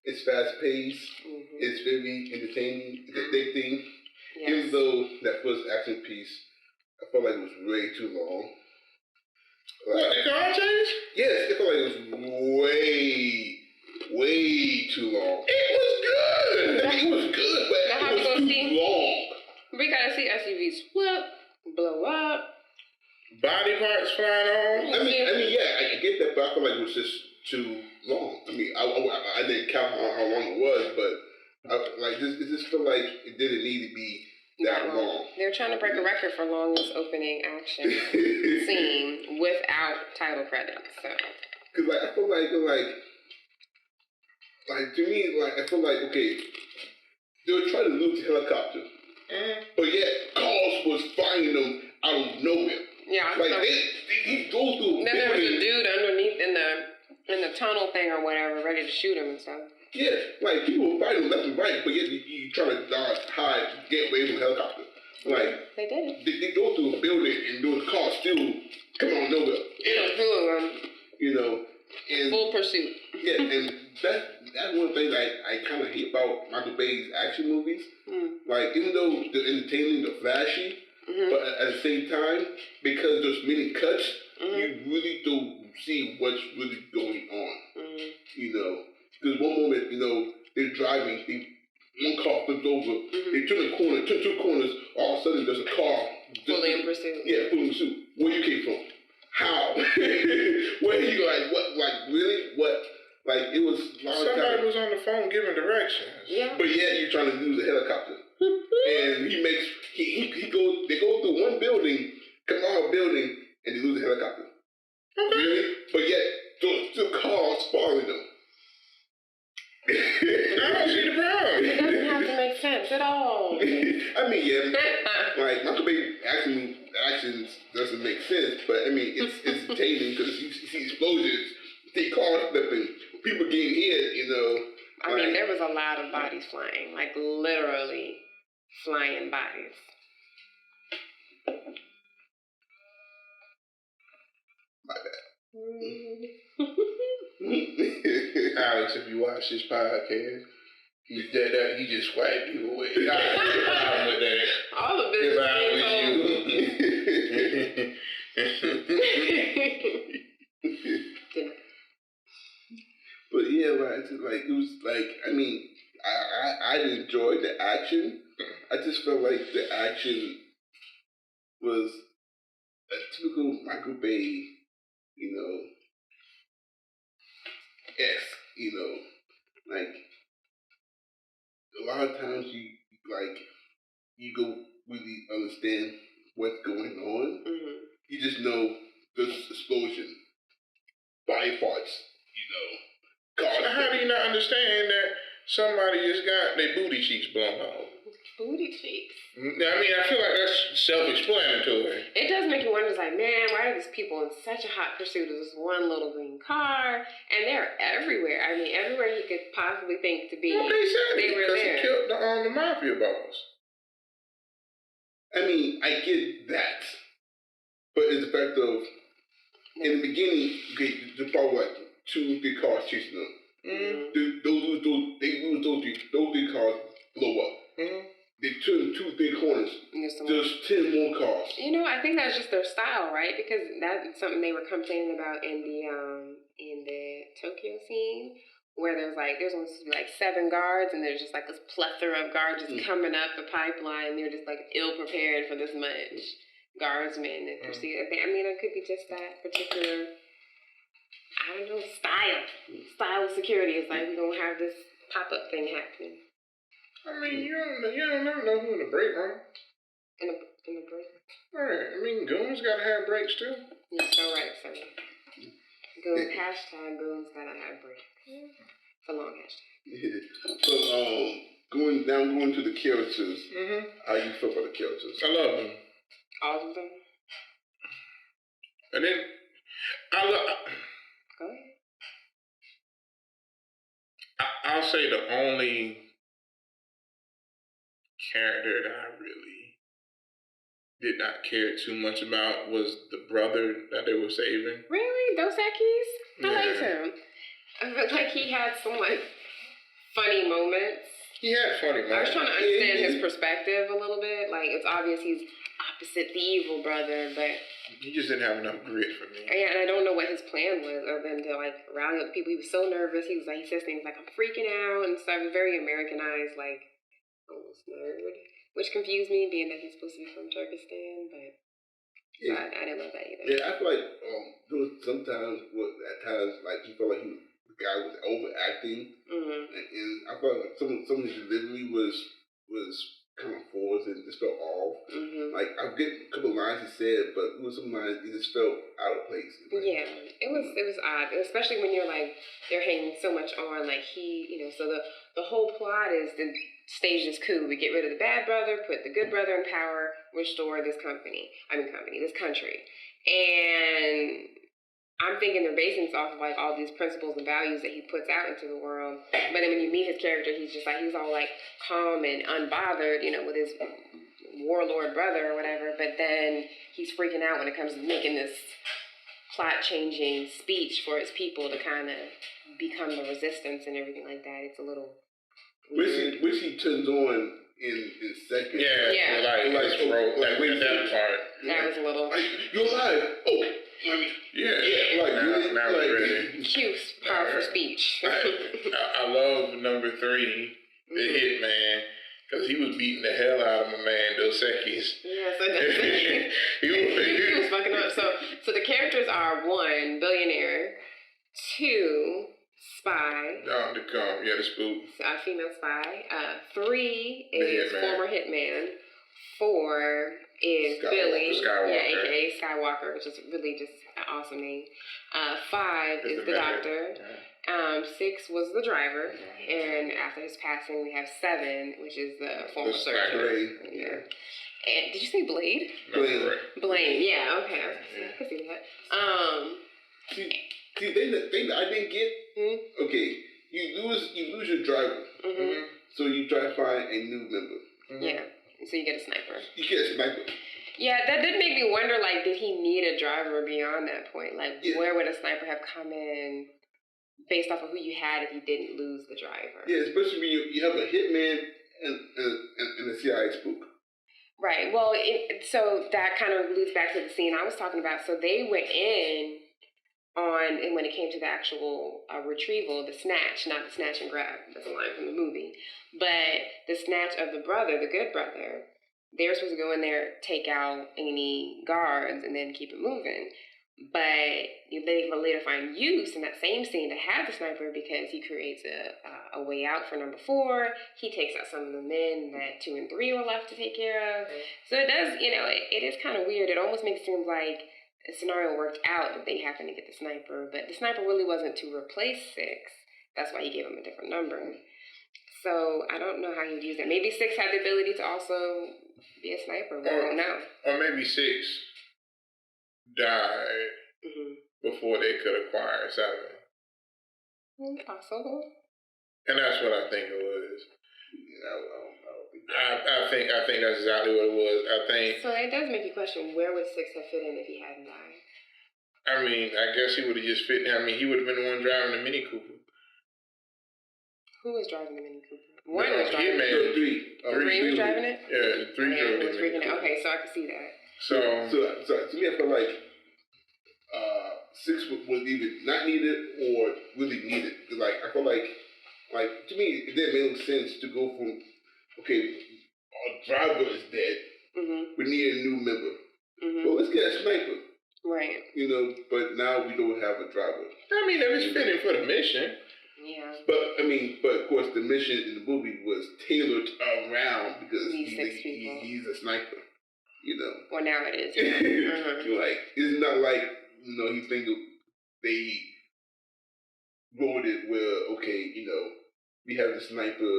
Speaker 2: It's fast paced. It's very entertaining. It's addicting.
Speaker 3: Yes.
Speaker 2: Even though that first action piece, I felt like it was way too long.
Speaker 1: What, the car chase?
Speaker 2: Yes, I felt like it was way too long.
Speaker 1: It was good.
Speaker 2: I mean, it was good, but it was too long.
Speaker 3: We gotta see SUVs flip, blow up,
Speaker 1: body parts flying on.
Speaker 2: I mean, yeah, I get that, but I feel like it was just too long. I mean, I didn't count how long it was, but it just felt like it didn't need to be that long.
Speaker 3: They were trying to break a record for longest opening action scene without title credits. So,
Speaker 2: because I feel like to me, I feel like, okay, they were trying to loot the helicopter, but yet cars was finding them out of nowhere.
Speaker 3: Yeah,
Speaker 2: he goes through.
Speaker 3: Then there was a dude underneath in the tunnel thing or whatever, ready to shoot him and stuff.
Speaker 2: Yeah, like people were fighting left and right, but yet you try to dodge, hide, get away from the helicopter. Like
Speaker 3: they did.
Speaker 2: They go through a building and those cars still come out of nowhere.
Speaker 3: Two of them.
Speaker 2: You know, and
Speaker 3: full pursuit.
Speaker 2: Yeah, and that's one thing I kind of hate about Michael Bay's action movies. Like, even though they're entertaining, they're flashy, but at the same time, because there's many cuts, you really don't see what's really going on. You know, because one moment, you know, they're driving, one car flips over, they turn a corner, turn two corners, all of a sudden there's a car.
Speaker 3: Fully in pursuit.
Speaker 2: Yeah, fully in pursuit. Where you came from? How? Where you what? Like, really? What? Like, it was
Speaker 1: somebody was on the phone giving directions.
Speaker 3: Yeah.
Speaker 2: But yet you're trying to use a helicopter. And they go through one building, come out of a building, and they lose a helicopter.
Speaker 1: Okay.
Speaker 2: Really? But yet there's still cars following them.
Speaker 1: I don't see the problem.
Speaker 3: It doesn't have to make sense at all.
Speaker 2: I mean, yeah, like Michael Bay actions doesn't make sense, but I mean, it's entertaining because you see explosions, you see cars flipping, people getting hit, you know.
Speaker 3: I mean, there was a lot of bodies flying, like literally flying bodies.
Speaker 2: My bad.
Speaker 1: Alex, if you watch this podcast, he just swiped you away. I have no problem with that.
Speaker 3: All the business.
Speaker 1: If I was you.
Speaker 2: But yeah, like it was felt like the action was a typical Michael Bay, esque, like a lot of times you go really understand what's going on.
Speaker 3: Mm-hmm.
Speaker 2: You just know there's explosion, body parts, cars.
Speaker 1: So how do you not understand that somebody just got their booty cheeks blown off?
Speaker 3: Booty cheeks.
Speaker 1: I mean, I feel like that's self-explanatory.
Speaker 3: It does make you wonder, it's like, man, why are these people in such a hot pursuit of this one little green car? And they're everywhere. I mean, everywhere you could possibly think to be.
Speaker 1: Well, they said
Speaker 3: they
Speaker 1: it
Speaker 3: were
Speaker 1: because
Speaker 3: there.
Speaker 1: he killed the mafia boss.
Speaker 2: I mean, I get that, but it's the fact of in the beginning, okay, there's probably like 2 or 3 cars chasing them.
Speaker 3: Mm-hmm.
Speaker 2: They lose those three cars, blow up.
Speaker 1: Mm-hmm.
Speaker 2: They turn 2 or 3 corners. There's 10 more cars.
Speaker 3: I think that's just their style, right? Because that's something they were complaining about in the Tokyo scene, where there's only supposed to be like 7 guards, and there's just like this plethora of guards just coming up the pipeline. They're just like ill prepared for this much guardsmen and proceed. I mean, it could be just that particular, I don't know, style of security. It's like we're gonna have this pop-up thing happening.
Speaker 1: I mean, you don't never know who in the break room.
Speaker 3: In the break.
Speaker 1: Right. I mean, goons gotta have breaks too.
Speaker 3: You're so right, sir. Goons, #goons gotta have breaks. It's a long hashtag.
Speaker 2: Yeah. So, going to the characters.
Speaker 1: Mm-hmm.
Speaker 2: How you feel about the characters?
Speaker 1: I love them.
Speaker 3: All of them?
Speaker 1: And then,
Speaker 3: Go ahead.
Speaker 1: I'll say the only character that I really did not care too much about was the brother that they were saving.
Speaker 3: Really? Dos Equis? I
Speaker 1: Yeah.
Speaker 3: liked him. I felt like he had some funny moments.
Speaker 1: He had funny moments.
Speaker 3: I was trying to understand his perspective a little bit. Like, it's obvious he's opposite the evil brother, but
Speaker 1: He just didn't have enough grit for me.
Speaker 3: yeah, and I don't know what his plan was other than to rally up people. He was so nervous. He says things like, "I'm freaking out," and stuff. Very Americanized, almost nerd, which confused me, being that he's supposed to be from Turkestan. But
Speaker 2: Yeah.
Speaker 3: I didn't love that either.
Speaker 2: Yeah, I feel like there was sometimes at times you felt like the guy was overacting, and I felt like some of his delivery was kind of forced and just felt off. Like I get a couple of lines he said, but there was some lines it just felt out of place.
Speaker 3: Yeah, it was odd, especially when you're they're hanging so much on so the whole plot is to stage this coup. We get rid of the bad brother, put the good brother in power, restore this this country. And I'm thinking they're basing this off of all these principles and values that he puts out into the world. But then when you meet his character, he's just he's all calm and unbothered, with his warlord brother or whatever. But then he's freaking out when it comes to making this plot-changing speech for his people to kind of become the resistance and everything like that. It's a little weird.
Speaker 2: Which he turns on in second.
Speaker 1: Yeah. Like that part.
Speaker 3: That was a little
Speaker 2: You're alive. Oh.
Speaker 1: Now we're ready.
Speaker 3: cute, powerful speech.
Speaker 1: I love number 3, the hitman, because he was beating the hell out of my man Dos Equis.
Speaker 3: Yeah, so he was fucking up. So the characters are 1, billionaire, 2, spy.
Speaker 1: The spook.
Speaker 3: A female spy. 3 is
Speaker 1: hitman.
Speaker 3: former hitman. 4 is Billy,
Speaker 1: Skywalker.
Speaker 3: aka Skywalker, which is really just an awesome name. 5 is the doctor. 6 was the driver, and after his passing, we have 7, which is the former surgeon. Yeah. And did you say Blade? Blade. Yeah. Okay. I could see that.
Speaker 2: See, thing that I didn't get. Okay, you lose your driver, so you try to find a new member.
Speaker 3: Yeah. So you get a sniper.
Speaker 2: You get a sniper.
Speaker 3: Yeah, that did make me wonder, did he need a driver beyond that point? Where would a sniper have come in based off of who you had if you didn't lose the driver?
Speaker 2: Yeah, especially when you have a hitman and a CIA spook.
Speaker 3: Right. Well, so that kind of leads back to the scene I was talking about. So they went in and when it came to the actual retrieval, the snatch, not the snatch and grab, that's a line from the movie, but the snatch of the brother, the good brother, they're supposed to go in there, take out any guards, and then keep it moving. But they will later find use in that same scene to have the sniper because he creates a way out for number 4. He takes out some of the men that 2 and 3 were left to take care of. So it does, it is kind of weird. It almost makes it seem like the scenario worked out that they happened to get the sniper, but the sniper really wasn't to replace 6. That's why he gave him a different number. So I don't know how he would use it. Maybe 6 had the ability to also be a sniper. We don't know.
Speaker 1: Or maybe 6 died before they could acquire 7.
Speaker 3: Possible.
Speaker 1: And that's what I think it was. I think that's exactly what it was. I think.
Speaker 3: So it does make you question, where would 6 have fit in if he hadn't died?
Speaker 1: I mean, I guess he would have just fit in. I mean, he would have been the one driving the Mini Cooper.
Speaker 3: Who was driving the Mini Cooper? One was driving
Speaker 1: it.
Speaker 3: 3 was driving it?
Speaker 1: Yeah, 3 drove the Mini Cooper.
Speaker 3: Okay, so I can see that.
Speaker 2: So to me, I feel like 6 was either not needed or really needed. Like, I feel like to me, it didn't make sense to go from, okay, our driver is dead. We need a new member. Well, let's get a sniper.
Speaker 3: Right.
Speaker 2: But now we don't have a driver.
Speaker 1: I mean, it was fitting for the mission.
Speaker 3: Yeah.
Speaker 2: But of course, the mission in the movie was tailored around because he's a sniper.
Speaker 3: Well, now it is.
Speaker 2: Like, it's not like he think they wrote it where, okay, we have the sniper,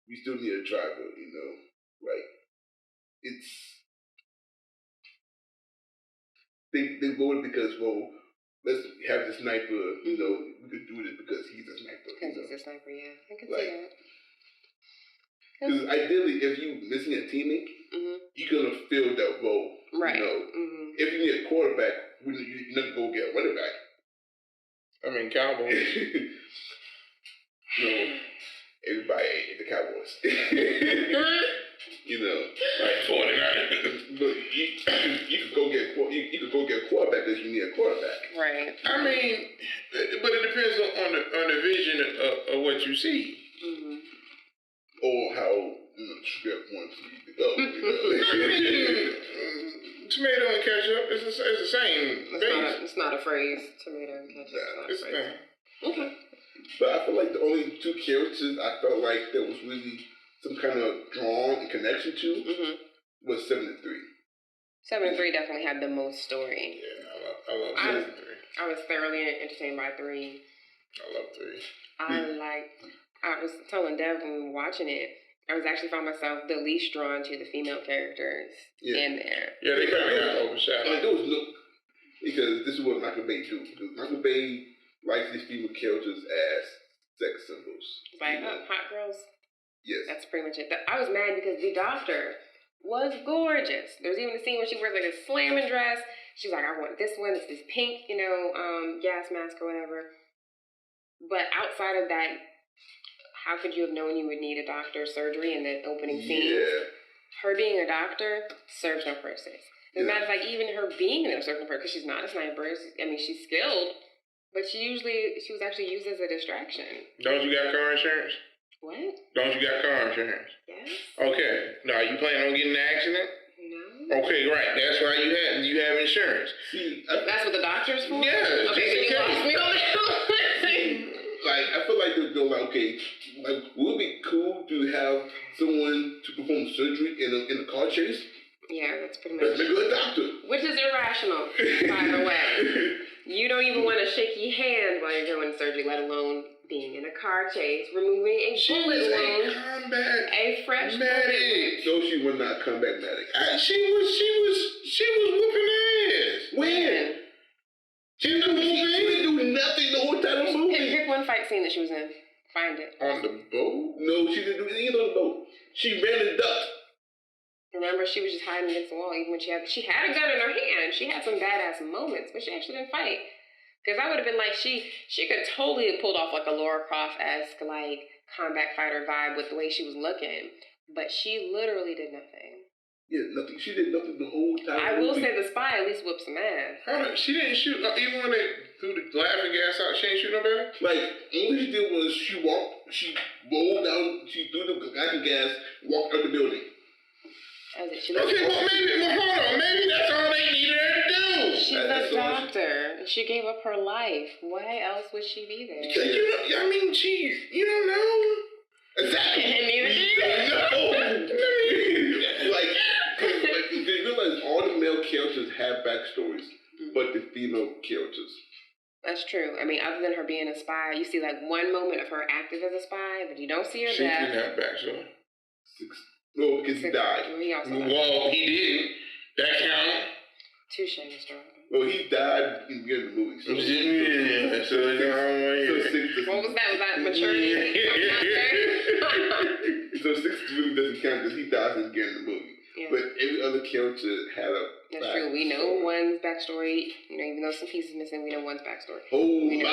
Speaker 2: we still need a driver. Like, it's they wrote it because, well, let's have the sniper. We could do this because he's a sniper.
Speaker 3: Because he's a sniper, yeah. I can see that.
Speaker 2: Because ideally, if you're missing a teammate, you're gonna fill that role.
Speaker 3: Right.
Speaker 2: If you need a quarterback, you're not gonna go get a running back.
Speaker 1: I mean, Cowboys.
Speaker 2: Everybody ain't the Cowboys.
Speaker 1: Like 49.
Speaker 2: But you could go get a quarterback because you need a quarterback.
Speaker 3: Right.
Speaker 1: I mean, but it depends on the vision of what you see.
Speaker 2: Or how the script wants you to go.
Speaker 1: I mean, tomato and ketchup, it's the same base.
Speaker 3: It's not a phrase. Tomato and ketchup.
Speaker 1: It's the same.
Speaker 3: Okay.
Speaker 2: But I feel like the only 2 characters I felt like there was really some kind of drawn and connection to was 7 and 3.
Speaker 3: 7 and 3 definitely had the most story.
Speaker 1: Yeah, I love 7 and 3.
Speaker 3: I was thoroughly entertained by 3.
Speaker 1: I love 3.
Speaker 3: I was telling Dev when we were watching it, I was actually found myself the least drawn to the female characters in there.
Speaker 1: Yeah, they kind of got overshadowed.
Speaker 2: There was because this is what Michael Bay do. Because Michael Bay likes these female characters as sex symbols.
Speaker 3: Like, hot girls?
Speaker 2: Yes.
Speaker 3: That's pretty much it. I was mad because the doctor was gorgeous. There was even a scene where she wears like a slamming dress. She was like, I want this one. It's this pink, gas mask or whatever. But outside of that, how could you have known you would need a doctor's surgery in the opening scene? Yeah. Her being a doctor serves no purpose. As a matter of fact, even her being no certain purpose, because she's not a sniper. I mean, she's skilled, but she was actually used as a distraction.
Speaker 1: Don't you got car insurance?
Speaker 3: What?
Speaker 1: Don't you got car insurance?
Speaker 3: Yes.
Speaker 1: Okay. Now, you planning on getting in an accident? No. Okay, right. That's why you have insurance.
Speaker 2: See,
Speaker 3: that's what the doctor's for?
Speaker 1: Yeah.
Speaker 3: Okay, so you lost me on that.
Speaker 2: Like, I feel like they're like, okay, like, would it be cool to have someone to perform surgery in a car chase?
Speaker 3: Yeah, that's pretty much.
Speaker 2: Let's make her a doctor.
Speaker 3: Which is irrational, by the way. You don't even want a shaky hand while you're doing surgery, let alone being in a car chase, removing a bullet wound. A fresh
Speaker 1: medic.
Speaker 2: No, she would not combat medic.
Speaker 1: She was whooping ass.
Speaker 2: When? She didn't do nothing the whole time of the movie.
Speaker 3: Pick one fight scene that she was in. Find it.
Speaker 1: On the boat?
Speaker 2: No, she didn't do anything on the boat. She ran and ducked.
Speaker 3: Remember, she was just hiding against the wall even when she had a gun in her hand. She had some badass moments, but she actually didn't fight. Because I would have been like, she could totally have pulled off like a Laura Croft-esque like combat fighter vibe with the way she was looking. But she literally did nothing.
Speaker 2: Yeah, nothing. She did nothing the whole time.
Speaker 3: I will say the spy at least whooped some ass.
Speaker 1: She didn't shoot, even when they threw the laughing gas out, she didn't shoot nobody?
Speaker 2: Like, all she did was she rolled down, she threw the laughing gas, walked out the building.
Speaker 3: That was it. She
Speaker 1: Okay, well, hold on. Maybe that's all they needed her to do.
Speaker 3: She's a doctor. She gave up her life. Why else would she be there?
Speaker 1: You don't know.
Speaker 2: Exactly.
Speaker 3: And neither do you.
Speaker 2: Like, you realize all the male characters have backstories, but the female characters.
Speaker 3: That's true. I mean, other than her being a spy, you see like one moment of her active as a spy, but you don't see her
Speaker 1: She
Speaker 3: death.
Speaker 1: didn't have backstory.
Speaker 2: No, because he died.
Speaker 1: Well, he didn't. That counted.
Speaker 3: Touche, Mr.
Speaker 2: Well, he died in the beginning of the movie. So
Speaker 3: what was that? Was that maturity?
Speaker 2: So 6 really doesn't count because he dies in the beginning of the movie. Yeah. But every other character had a.
Speaker 3: That's true. We know one's backstory. You know, even though some pieces missing, we know one's backstory.
Speaker 2: We
Speaker 3: know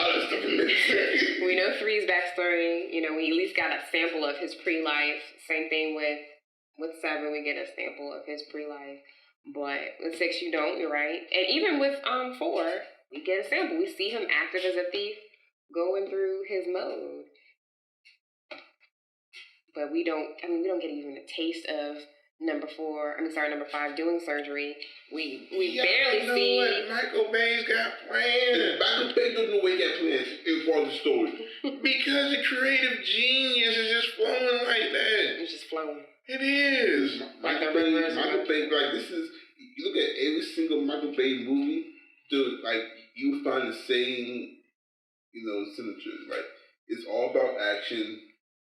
Speaker 3: 3's backstory. You know, we at least got a sample of his pre-life. Same thing with 7, we get a sample of his pre-life. But with 6, you don't. You're right. And even with 4, we get a sample. We see him active as a thief, going through his mode. But we don't get even a taste of number 5 doing surgery. We barely see
Speaker 1: what Michael Bay's got planned.
Speaker 2: Michael Bay doesn't know what he got planned in part of the story.
Speaker 1: Because the creative genius is just flowing like that.
Speaker 3: It's just flowing.
Speaker 1: It is.
Speaker 2: Michael Bay, like this is, you look at every single Michael Bay movie, dude, like you find the same, signature. Like it's all about action.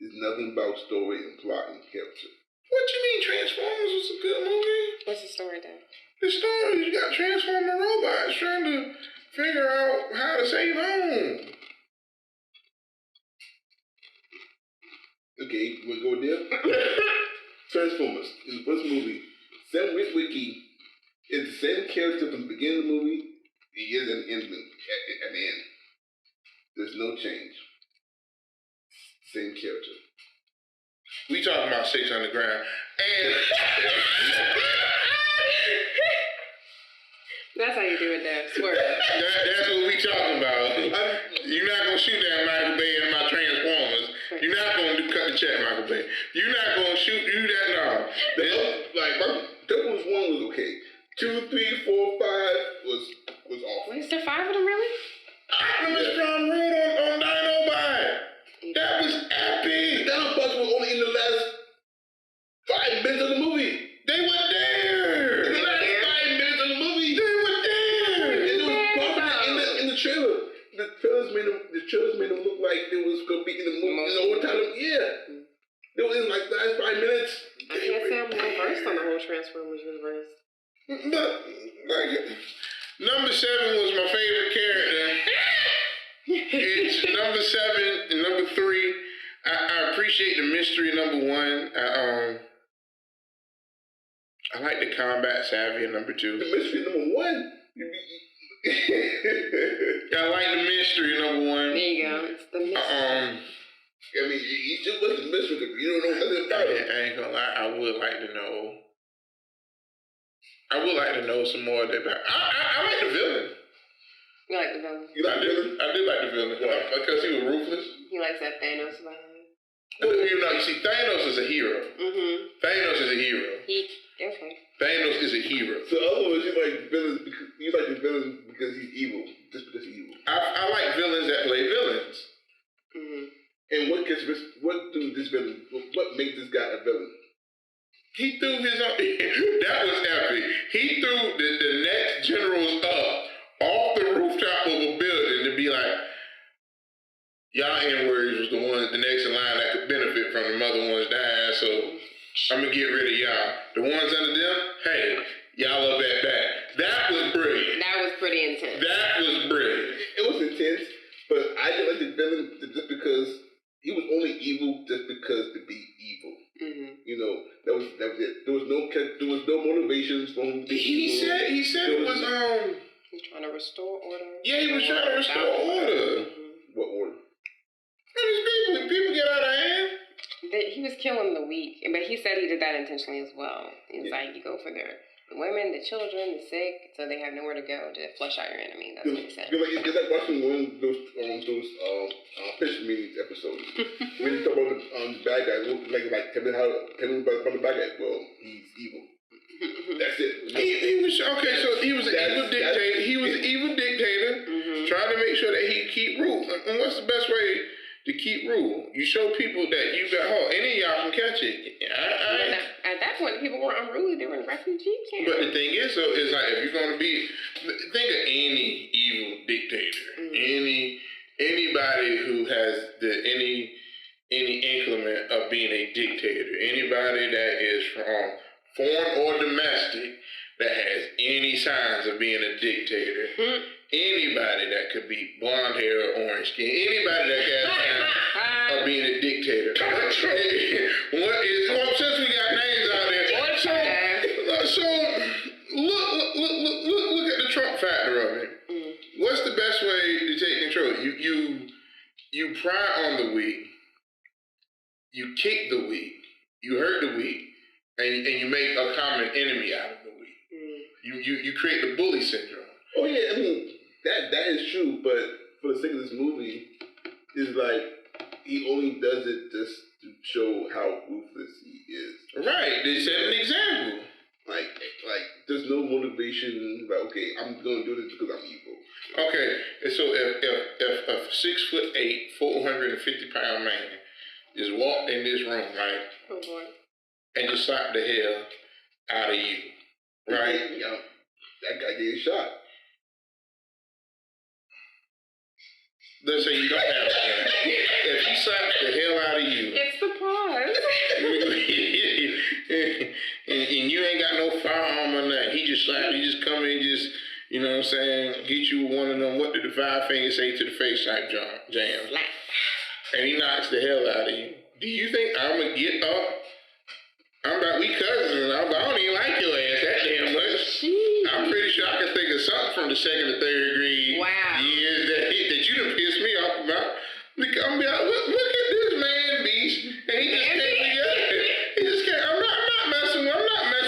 Speaker 2: It's nothing about story and plot and character.
Speaker 1: What you mean Transformers was a good movie?
Speaker 3: What's the story then?
Speaker 1: The story, you got Transformer robots trying to figure out how to save home.
Speaker 2: Okay, we'll go there. Transformers is the first movie. Sam Witwicky is the same character from the beginning of the movie. He is at the end. There's no change. Same character.
Speaker 1: We talking about 6 Underground. And
Speaker 3: that's how you do it there. Swear.
Speaker 1: That's what we talking about. You're not going to shoot that Michael Bay in my Transformers. You're not going to cut the check, Michael Bay. You're not going to shoot you that no.
Speaker 2: Transformers 1 was okay. 2, 3, 4, 5 was off.
Speaker 3: Wait, is there 5 of them really?
Speaker 1: Optimus Prime rode on Dinobot. That was epic.
Speaker 2: Dinobots were only in the last 5 minutes of the movie.
Speaker 1: They were there.
Speaker 2: In the last 5 minutes of the movie.
Speaker 1: They were there.
Speaker 2: And it was probably in the trailer. The trailers made them look like they was going to be in the movie the whole time. Yeah. They were in like the last 5 minutes.
Speaker 3: I can't say I'm well versed on the whole Transformers universe.
Speaker 1: But, number 7 was my favorite character. It's number 7 and number 3. I appreciate the mystery. Number 1. I like the combat savvy in number 2.
Speaker 2: The mystery number 1.
Speaker 1: I like the mystery number 1.
Speaker 3: There you go. It's the mystery.
Speaker 2: I mean, you just was the mystery because you don't know nothing about it.
Speaker 1: I ain't gonna lie. I would like to know some more of that. I like the villain.
Speaker 3: You like the villain?
Speaker 2: You like the villain?
Speaker 1: I did like the villain. Why? Because he was ruthless.
Speaker 3: He likes that Thanos vibe.
Speaker 1: You see, Thanos is a hero.
Speaker 3: Mm-hmm.
Speaker 1: Thanos is a hero.
Speaker 3: Okay.
Speaker 1: Thanos is a hero.
Speaker 2: So, in other words, you like the villain because he's evil, just because he's evil.
Speaker 1: I like villains that play villains.
Speaker 3: Mm-hmm.
Speaker 2: And what makes this guy a villain?
Speaker 1: He threw his own. That was epic. He threw the next generals up off the rooftop of a building to be like, y'all N-words was the next in line that could benefit from the other ones dying, so I'm gonna get rid of y'all. The ones under them, hey, y'all up at back. That was brilliant.
Speaker 3: That was pretty intense.
Speaker 1: That was brilliant.
Speaker 2: It was intense, but I didn't like the villain just because he was only evil just because to be evil.
Speaker 3: Mm-hmm.
Speaker 2: That was it. There was no motivations for him to be evil.
Speaker 1: He said it was
Speaker 3: He's trying to restore order.
Speaker 1: Yeah, he was trying to restore order.
Speaker 3: Mm-hmm.
Speaker 2: What order?
Speaker 1: People get out of hand.
Speaker 3: He was killing the weak, but he said he did that intentionally as well. It's like you go for the women, the children, the sick, so they have nowhere to go to flush out your enemy. That's what he said.
Speaker 2: It's like watching one of those pitch meetings episodes. When you talk about the bad guy, like tell me about the bad guy. Well, he's evil. it.
Speaker 1: He was okay. So he was an evil dictator. He was an evil dictator, trying to make sure that he keep rule. And what's the best way to keep rule? You show people that you got. Oh, any of y'all can catch it.
Speaker 3: At that point, people weren't unruly. They were in refugee camps.
Speaker 1: But the thing is, though, is like if you're gonna be, think of any evil dictator, anybody who has any increment of being a dictator, anybody that is from foreign or domestic that has any signs of being a dictator, anybody that could be blonde hair or orange skin, anybody that has signs of being a dictator. Since we got names out there, so look at the Trump factor of it. What's the best way to take control? You pry on the weak, you kick the weak, you hurt the weak, and you make a common enemy out of the weak. You create the bully syndrome.
Speaker 2: Oh yeah, I mean that is true, but for the sake of this movie, it's like he only does it just to show how ruthless he is.
Speaker 1: Right, they set an example.
Speaker 2: Like there's no motivation. Like, okay, I'm gonna do this because I'm evil.
Speaker 1: Okay, and so if a 6'8", 450-pound man just walked in this room, right, and just slapped the hell out of you, right?
Speaker 2: Yeah, that guy getting shot.
Speaker 1: Let's say you don't have a gun. If he slaps the hell out of you,
Speaker 3: it's the pause.
Speaker 1: and you ain't got no firearm or nothing, he just slapped you, just come in, just, you know what I'm saying, get you one of them, what did the 5 fingers say to the face type jam. And he knocks the hell out of you. Do you think I'm going to get up? We cousins, but I don't even like your ass that damn much.
Speaker 3: Jeez.
Speaker 1: I'm pretty sure I can think of something from the 2nd or 3rd grade years that you done pissed me off about. I'm be like, look at this man, beast, and he just can't be good. He just can't. I'm not messing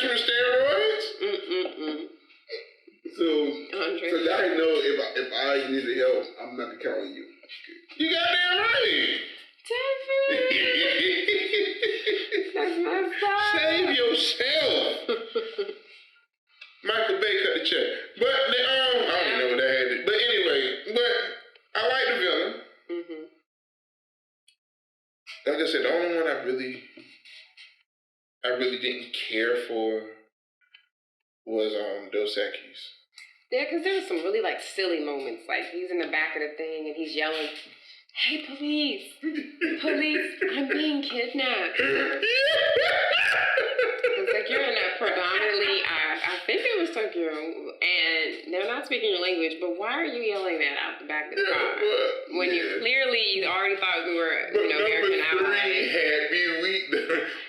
Speaker 1: with steroids.
Speaker 2: So now I know if I need help, I'm not gonna count on you.
Speaker 1: You goddamn right.
Speaker 3: That's messed up.
Speaker 1: Save yourself. Michael Bay cut the check. But I don't even know what that had. But anyway, I like the villain. Like I said, the only one I really didn't care for was Dos Equis.
Speaker 3: Yeah, because there was some really like silly moments. Like he's in the back of the thing and he's yelling, "Hey, police! Police! I'm being kidnapped." It's like you're in a predominantly, I think it was Tokyo, and they're not speaking your language, but why are you yelling that out the back of the car? When you already thought we were, American allies.
Speaker 1: Number 3 had me weak.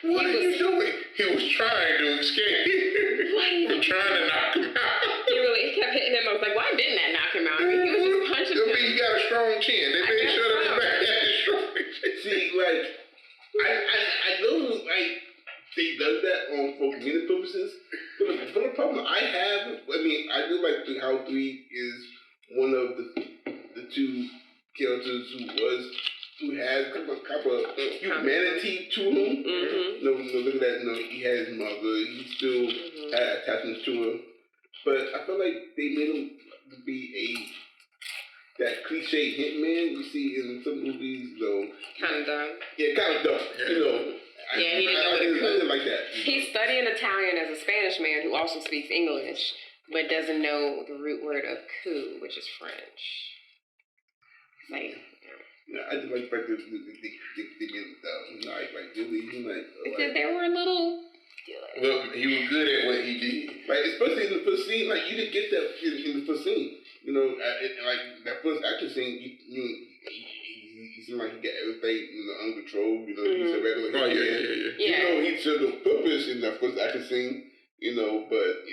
Speaker 1: What are you doing? He was trying to escape. I'm trying to knock him out.
Speaker 3: He kept hitting him. I was like, why didn't that knock him out? I mean, he was just punching him.
Speaker 1: He got a strong chin. They made sure that his back had a strong chin.
Speaker 2: See, like, I know, like, they done that for community purposes, but the problem I have, I do like how 3 is one of the 2 characters who has kind of humanity to him. Look at that. He had his mother. He still had attachments to her. But I feel like they made him to be that cliche hitman you see in some movies, though.
Speaker 3: Kind of dumb.
Speaker 2: Yeah, kind of dumb.
Speaker 3: He didn't know
Speaker 2: I didn't like that.
Speaker 3: He's studying Italian as a Spanish man who also speaks English, but doesn't know the root word of coup, which is French. Like,
Speaker 2: I just like the fact that they get it down. Like really,
Speaker 3: because they were a little.
Speaker 1: Well, he was good at what he did.
Speaker 2: Like, especially in the first scene, like, you didn't get that in the first scene. Like, that first action scene, he seemed like he got everything, under control. He's a regular guy. Yeah. He served a purpose in that first action scene, but,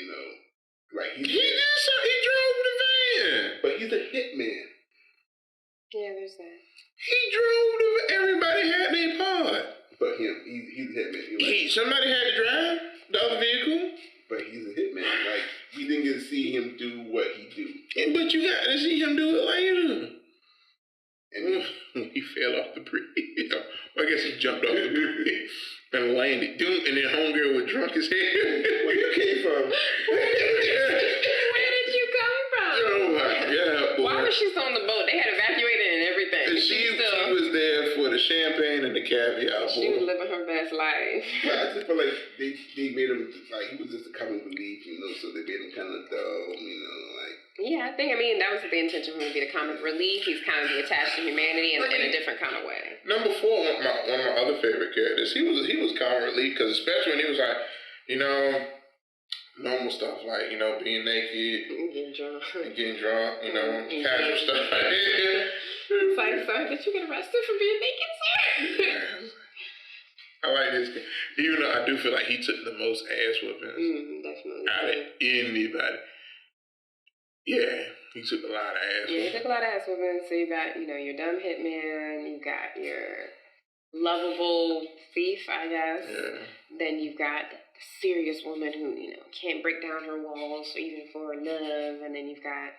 Speaker 2: like,
Speaker 1: he drove the van.
Speaker 2: But he's a hitman.
Speaker 3: Yeah, there's that.
Speaker 1: He drove everybody had their part.
Speaker 2: But he's a hitman.
Speaker 1: Somebody had to drive the other vehicle.
Speaker 2: But he's a hitman. Like, we didn't get to see him do what he do.
Speaker 1: Yeah, but you got to see him do it later. And he fell off the bridge. I guess he jumped off the bridge and landed. And then homegirl was drunk as hell.
Speaker 2: Where you came from?
Speaker 1: caveat,
Speaker 3: She was
Speaker 1: boy.
Speaker 3: living her best life.
Speaker 2: But I just feel like they made him, like, he was just a comic relief, you know, so they made him kind of dumb, you know, like.
Speaker 3: Yeah, I mean, that was the intention for him to be the comic relief. He's kind of be attached to humanity in a different kind of way.
Speaker 1: Number 4, one of my other favorite characters. He was comic relief because especially when he was like, you know, normal stuff like, you know, being naked,
Speaker 3: Getting drunk,
Speaker 1: you know, casual stuff.
Speaker 3: It's like, sir, did you get arrested for being naked, sir?
Speaker 1: I like this guy. Even though I do feel like he took the most ass whoopings
Speaker 3: Definitely.
Speaker 1: out of anybody. Yeah, he took a lot of ass
Speaker 3: Yeah, he took a lot of ass whoopings. So you got, you know, your dumb hitman, you got your lovable thief, I guess.
Speaker 1: Yeah.
Speaker 3: Then you've got the serious woman who, you know, can't break down her walls even for her love. And then you've got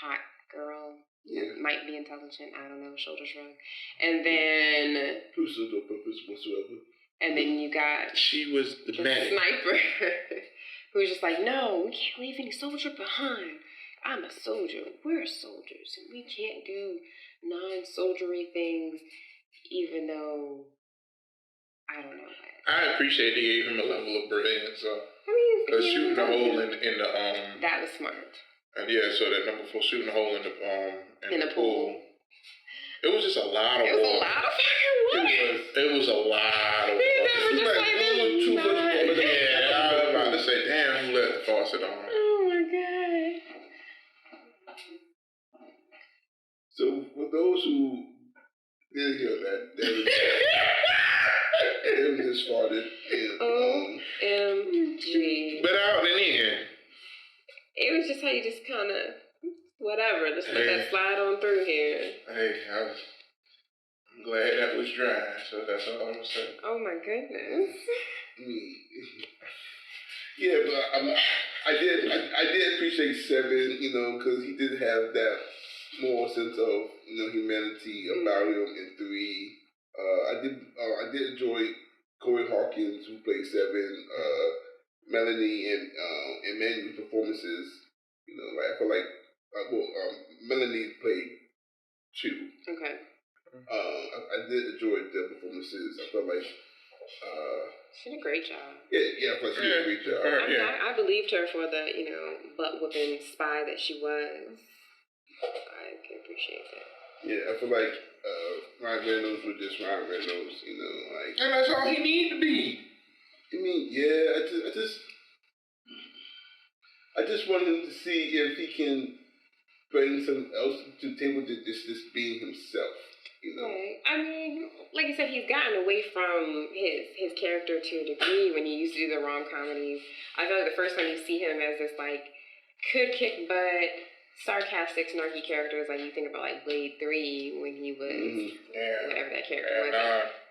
Speaker 3: hot girl.
Speaker 2: Yeah.
Speaker 3: Might be intelligent, I don't know, shoulder shrug. And then...
Speaker 2: Who serves no purpose whatsoever.
Speaker 3: And then you got...
Speaker 1: She was the medic.
Speaker 3: Sniper. Who's just like, no, we can't leave any soldier behind. I'm a soldier. We're soldiers. And we can't do non-soldiery things, even though... I don't know.
Speaker 1: I appreciate they gave him a level of brilliance. So.
Speaker 3: I mean...
Speaker 1: Shooting a hole in the...
Speaker 3: That was smart.
Speaker 1: And yeah, so that number 4, shooting a hole in the pool. It was just a lot of
Speaker 3: It was
Speaker 1: water.
Speaker 3: a lot of fucking water.
Speaker 1: It was a lot of
Speaker 3: He
Speaker 1: water.
Speaker 3: never just like this.
Speaker 2: too much water.
Speaker 1: Yeah, I was about to say, damn, who let the faucet on?
Speaker 3: Oh my god.
Speaker 2: So for those who didn't hear that, they were just farted.
Speaker 3: OMG.
Speaker 1: But out and in.
Speaker 3: It was just how you just kind of, whatever, just let that slide on through here.
Speaker 1: Hey, I'm glad that was dry, so that's all I'm going to say.
Speaker 3: Oh my goodness.
Speaker 2: Yeah, but I did appreciate 7, you know, because he did have that more sense of, you know, humanity about him in 3. I did enjoy Corey Hawkins, who played 7, Melanie and Emmanuel's performances. You know, like I feel like Melanie played 2.
Speaker 3: Okay.
Speaker 2: I did enjoy their performances. I felt like
Speaker 3: She did a great job.
Speaker 2: yeah, I felt she did a great job.
Speaker 3: I mean, I believed her for the, you know, butt-whooping spy that she was. I can appreciate that.
Speaker 2: Yeah, I feel like Ryan Reynolds was just Ryan Reynolds, you know, like.
Speaker 1: And that's all he needed to be.
Speaker 2: I mean, yeah, I just want him to see if he can bring something else to the table to just being himself, you know.
Speaker 3: Right. I mean, like you said, he's gotten away from his character to a degree when he used to do the rom-comedies. I feel like the first time you see him as this, like, could kick butt, sarcastic, snarky characters, like you think about like Blade 3 when he was whatever that character was.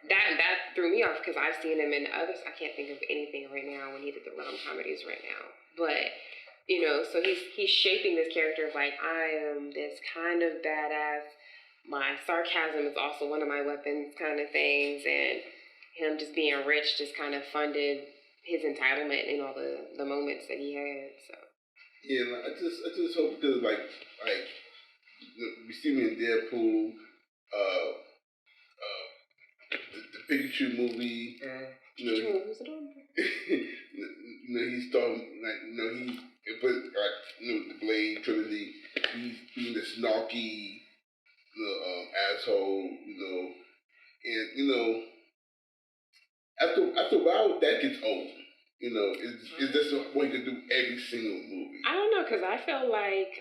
Speaker 3: That threw me off because I've seen him in others. I can't think of anything right now when he did the rom comedies right now. But you know, so he's shaping this character of like, I am this kind of badass. My sarcasm is also one of my weapons, kind of things, and him just being rich just kind of funded his entitlement in all the moments that he had. So.
Speaker 2: Yeah, I just hope because like we see me in Deadpool, the Pikachu movie. You know, you know, he's starting like he put the Blade trilogy. He's being the snarky, asshole. And after a while that gets old. You know, it's just what you can do every single movie.
Speaker 3: I don't know, because I feel like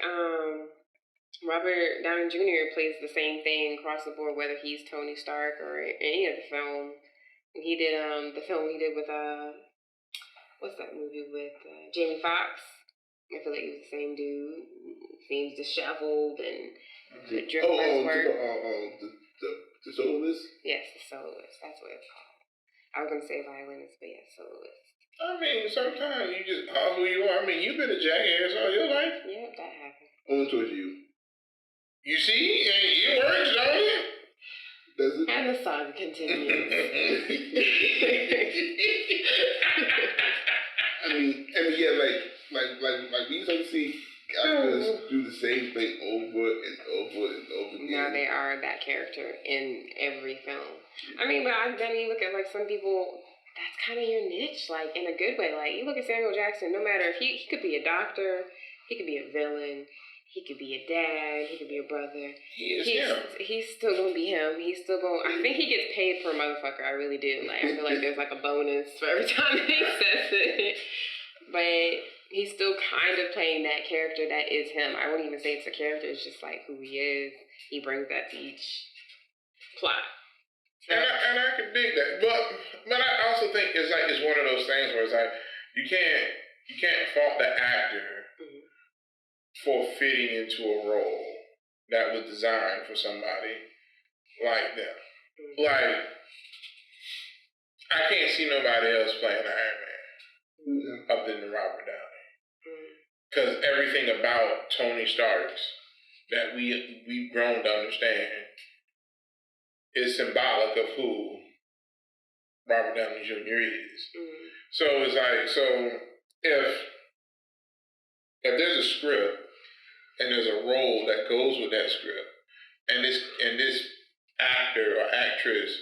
Speaker 3: Robert Downey Jr. plays the same thing across the board, whether he's Tony Stark or any of the film. He did the film he did with, what's that movie with Jamie Foxx? I feel like he was the same dude. Seems disheveled and dripped by his work.
Speaker 2: The soloist?
Speaker 3: Yes, the soloist. That's what it's called. I was going to say violinist, but yeah, soloist.
Speaker 1: I mean, sometimes you just are who you are. I mean, you've been a jackass all your life.
Speaker 3: Yep, that happened.
Speaker 2: Only towards you.
Speaker 1: You see? And it works, don't it?
Speaker 2: Does it?
Speaker 3: And the saga continues.
Speaker 2: I mean, yeah, like we used to see actors do the same thing over and over and over again.
Speaker 3: Now they are that character in every film. I mean, but then you look at like some people. That's kind of your niche, like in a good way. Like you look at Samuel Jackson. No matter if he could be a doctor, he could be a villain. He could be a dad. He could be a brother. He's still gonna be him. He's still gonna. I think he gets paid per motherfucker. I really do. Like I feel like there's like a bonus for every time he says it. But he's still kind of playing that character that is him. I wouldn't even say it's a character. It's just like who he is. He brings that to each plot.
Speaker 1: And I can dig that, but I also think it's one of those things where it's like you can't fault the actor for fitting into a role that was designed for somebody like them. Like, I can't see nobody else playing Iron Man other than Robert Downey. Because everything about Tony Stark's that we've grown to understand is symbolic of who Robert Downey Jr. is. So it's like, if there's a script and there's a role that goes with that script, and this actor or actress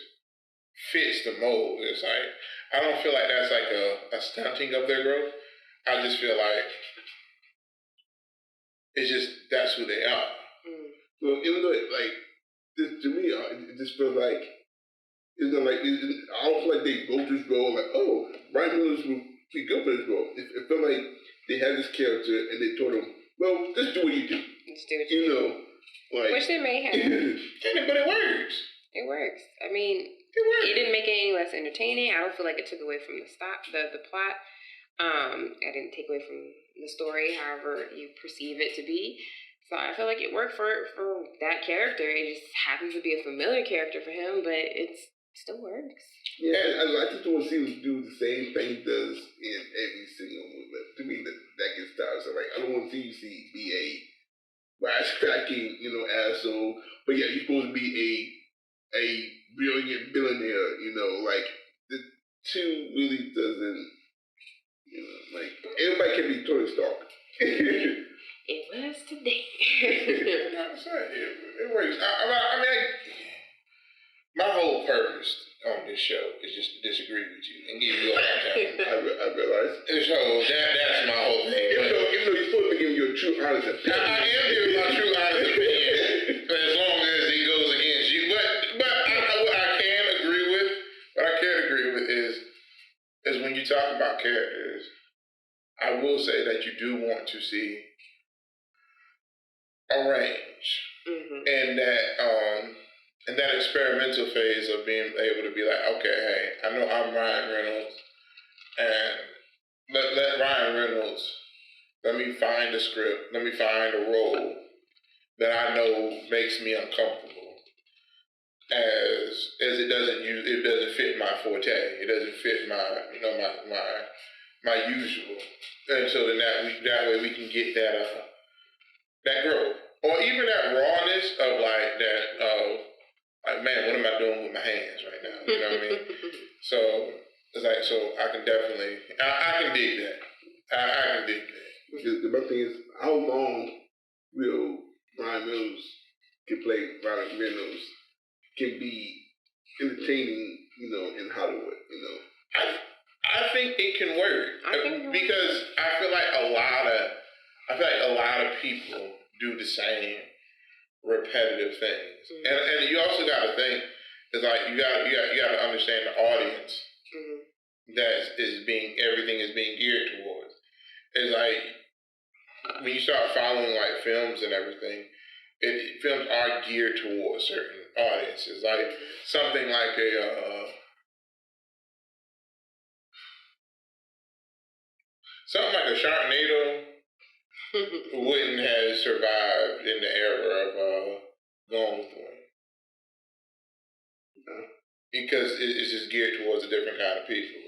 Speaker 1: fits the mold, it's like I don't feel like that's like a stunting of their growth. I just feel like it's just that's who they are.
Speaker 2: Well, even though to me, it just feels like I don't feel like they wrote this role like, oh, Ryan Reynolds would be good for this role. It felt like they had this character and they told him, well, just do what you do.
Speaker 3: Just do what you do.
Speaker 2: Like,
Speaker 3: which they may have.
Speaker 1: But it works.
Speaker 3: It works. I mean, it didn't make it any less entertaining. I don't feel like it took away from the plot. I didn't take away from the story, however you perceive it to be. So I feel like it worked for that character. It just happens to be a familiar character for him, but it still works.
Speaker 2: Yeah, I just want to see him do the same thing he does in every single movie. To me, that gets tired. So I don't want to see you be a wisecracking, asshole. But yeah, you're supposed to be a brilliant billionaire. The two really doesn't. Everybody can be Tony Stark.
Speaker 3: It was today.
Speaker 1: It works. My whole purpose on this show is just to disagree with you and give you a hard time.
Speaker 2: I realize.
Speaker 1: So that's my whole thing.
Speaker 2: Even though you're supposed to be giving your true, honest opinion.
Speaker 1: I am giving my true, honest opinion, as long as it goes against you. But what I can agree with is when you talk about characters, I will say that you do want to see a range, and that experimental phase of being able to be like, okay, hey, I know I'm Ryan Reynolds, and let Ryan Reynolds, let me find a script, let me find a role that I know makes me uncomfortable, as it doesn't fit my forte, it doesn't fit my usual, and so then that way we can get that growth, or even that rawness of like that. Like, man, what am I doing with my hands right now? You know what I mean? So it's like, so I can definitely, I can dig that. I can dig that.
Speaker 2: Because the best thing is, how long will Ryan Reynolds can play Ryan Reynolds can be entertaining, in Hollywood,
Speaker 1: I think it can work. Because I feel like a lot of people do the same repetitive things, and you also got to think it's like you got to understand the audience everything is being geared towards. It's like when you start following like films and everything, films are geared towards certain audiences. Like something like a Sharknado wouldn't have survived in the era of Gone with the Wind. Because it's just geared towards a different kind of people.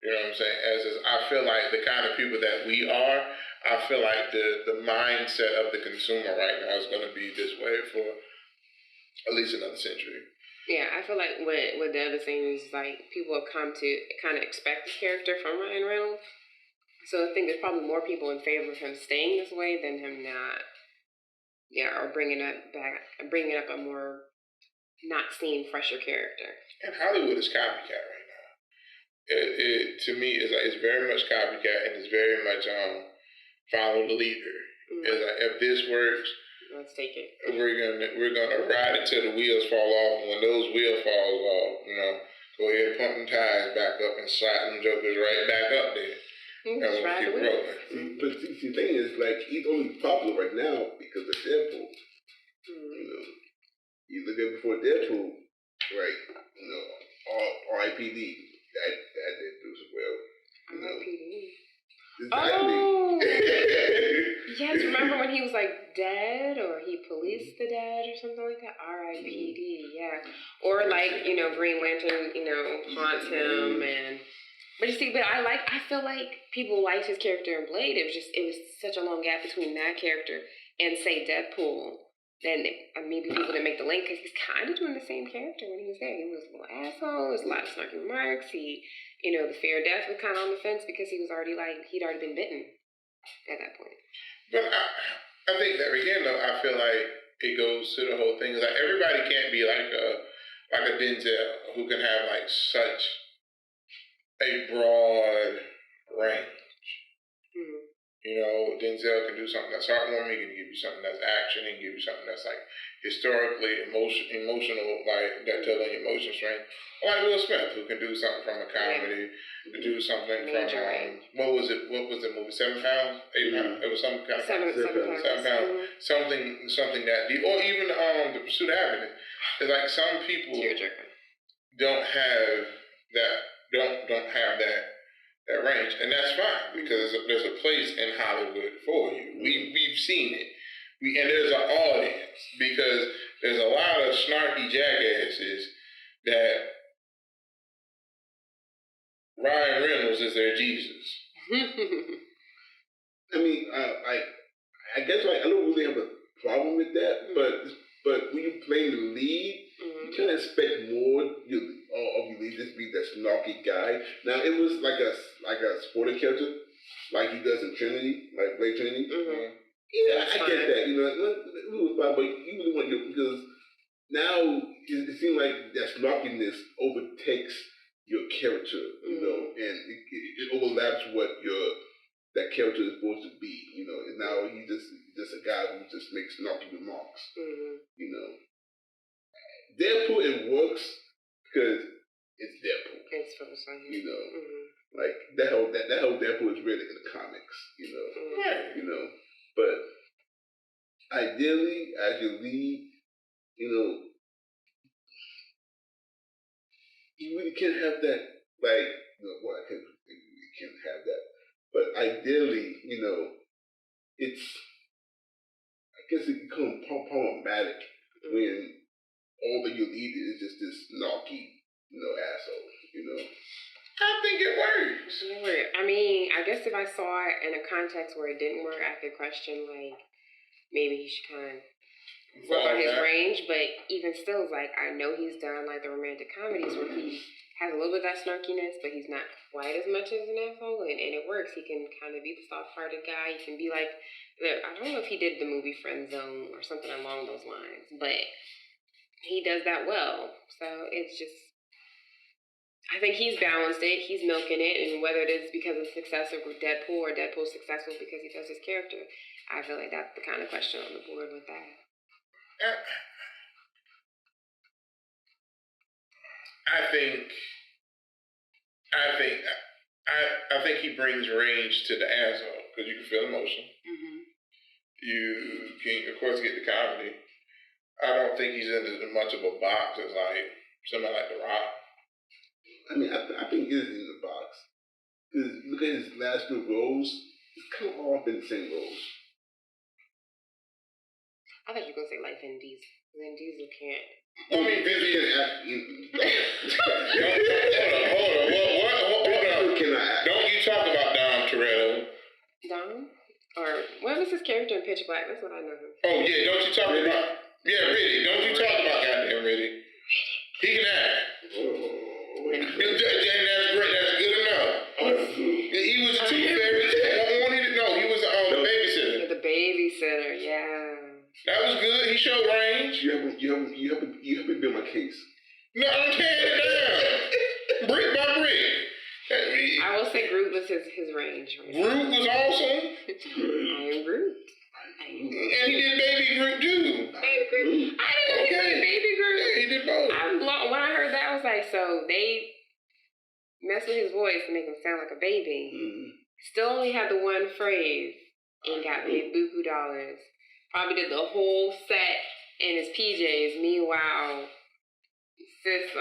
Speaker 1: You know what I'm saying? I feel like the kind of people that we are, I feel like the mindset of the consumer right now is going to be this way for at least another century.
Speaker 3: Yeah, I feel like what the other thing is like people have come to kind of expect this character from Ryan Reynolds. So I think there's probably more people in favor of him staying this way than him not. Yeah, or bringing up a more not seen, fresher character.
Speaker 1: And Hollywood is copycat right now. It to me is like it's very much copycat, and it's very much follow the leader. It's like, if this works,
Speaker 3: let's take it.
Speaker 1: We're gonna ride it till the wheels fall off, and when those wheels falls off, go ahead and pump them tires back up and slide them jokers right back up there. And we'll keep rolling.
Speaker 2: But the thing is, like, he's only popular right now because of Deadpool. You look at before Deadpool, right? R.I.P.D. That didn't do so well.
Speaker 3: R.I.P.D.
Speaker 2: Exactly.
Speaker 3: Oh, yes. Remember when he was like dead, or he policed the dead, or something like that? R.I.P.D. Yeah. Or like Green Lantern, haunts him, but you see, I feel like people liked his character in Blade. It was such a long gap between that character and say Deadpool. Then maybe people didn't make the link because he's kind of doing the same character when he was there. He was a little asshole. There's a lot of snarky remarks. He, the fear of death was kind of on the fence because he'd already been bitten at that point.
Speaker 1: But I think that again, though, I feel like it goes to the whole thing. It's like everybody can't be like a Denzel who can have like such a broad range. Denzel can do something that's heartwarming, he can give you something that's action, he can give you something that's like historically emotional, like that telling emotion strength. Like Will Smith, who can do something from a comedy, to do something from what was the movie? 7 pounds, 8 pounds. It was some kind of
Speaker 3: 7 pounds.
Speaker 1: Something that deep, or even The Pursuit of Happiness. It's like some people don't have that range, and that's fine because there's a place in Hollywood for you. We've seen it, and there's an audience because there's a lot of snarky jackasses that Ryan Reynolds is their Jesus.
Speaker 2: I mean, I guess I don't really have a problem with that, but when you play the lead, you can't expect more of your lead just be that snarky guy. Now it was like a supporting character, like he does in Trinity, like Blade Trinity. Yeah, I get that. It was fine, but you really want because now it seems like that snarkiness overtakes your character, and it overlaps what that character is supposed to be, and now he's just a guy who just makes snarky remarks, Deadpool, it works because it's Deadpool.
Speaker 3: It's for the sun.
Speaker 2: Like that whole Deadpool is really in the comics,
Speaker 1: Right.
Speaker 2: But ideally, as your lead, you really can't have that. Like, I can't have that. But ideally, it's, I guess it becomes problematic when all that you need is just this snarky, asshole,
Speaker 1: I think it works.
Speaker 3: I mean, I guess if I saw it in a context where it didn't work, I could question, like, maybe he should kind of work on his range. But even still, it's like, I know he's done, like, the romantic comedies where he has a little bit of that snarkiness, but he's not quite as much as an asshole, and it works. He can kind of be the soft-hearted guy. He can be like, I don't know if he did the movie Friend Zone or something along those lines, but he does that well. So it's just, I think he's balanced it. He's milking it, and whether it is because of the success of Deadpool or Deadpool's successful because he does his character, I feel like that's the kind of question on the board with that.
Speaker 1: I think he brings range to the asshole because you can feel emotion. You can, of course, get the comedy. I don't think he's in as much of a box as like somebody like The Rock.
Speaker 2: I mean, I think he is in the box because look at his last two roles; he's kind of all been the same roles.
Speaker 3: I thought you were gonna say like Vin Diesel. Vin Diesel can't.
Speaker 2: I mean, Vin Diesel can act.
Speaker 1: Hold on. Don't you talk about Dom Toretto?
Speaker 3: Dom? Or what was his character in Pitch Black? That's what I know him.
Speaker 1: Oh yeah, don't you talk about Riddick? Don't you talk about goddamn Riddick? He can act. And that's great. That's good enough. He was a tooth fairy. I wanted to know. He was the babysitter.
Speaker 3: The babysitter, yeah.
Speaker 1: That was good. He showed range.
Speaker 2: You haven't been my case.
Speaker 1: No, I'm tearing it down. Brick by brick.
Speaker 3: I will say Groot was his range.
Speaker 1: Groot was awesome.
Speaker 3: I am Groot.
Speaker 1: And he did Baby Groot too.
Speaker 3: Baby Groot. I didn't know he did Baby Groot.
Speaker 1: Yeah, he did both.
Speaker 3: When I heard that, I was like, so they messed with his voice to make him sound like a baby. Still only had the one phrase and got paid buku dollars. Probably did the whole set in his PJs. Meanwhile, sis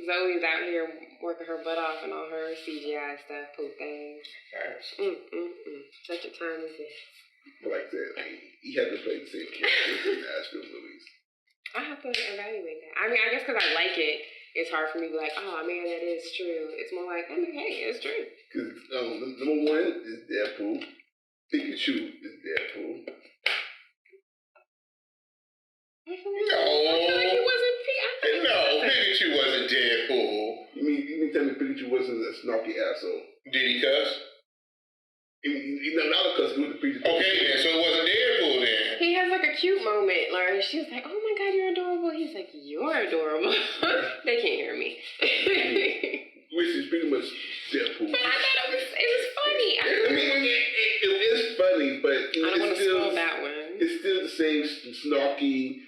Speaker 3: Zoe's out here working her butt off and all her CGI stuff, poop things. Such a time as this.
Speaker 2: But like I said, he had to play the same characters in the Asheville movies.
Speaker 3: I have to evaluate that. I mean, I guess because I like it, it's hard for me to be like, oh man, that is true. It's more like, I mean, hey, it's true.
Speaker 2: Because number one is Deadpool. Pikachu is Deadpool.
Speaker 3: I feel like he wasn't.
Speaker 1: Pikachu wasn't Deadpool.
Speaker 2: You mean tell me Pikachu wasn't a snarky asshole?
Speaker 1: Did he cuss?
Speaker 2: Not because he was the Pikachu.
Speaker 1: Okay, then, so it wasn't Deadpool then.
Speaker 3: He has like a cute moment, Lauren. She was like, oh my God, you're adorable. He's like, you're adorable. They can't hear me.
Speaker 2: Which is pretty much Deadpool.
Speaker 3: But I thought it was funny.
Speaker 2: It is funny, but
Speaker 3: I don't want to spoil that one.
Speaker 2: It's still the same snarky,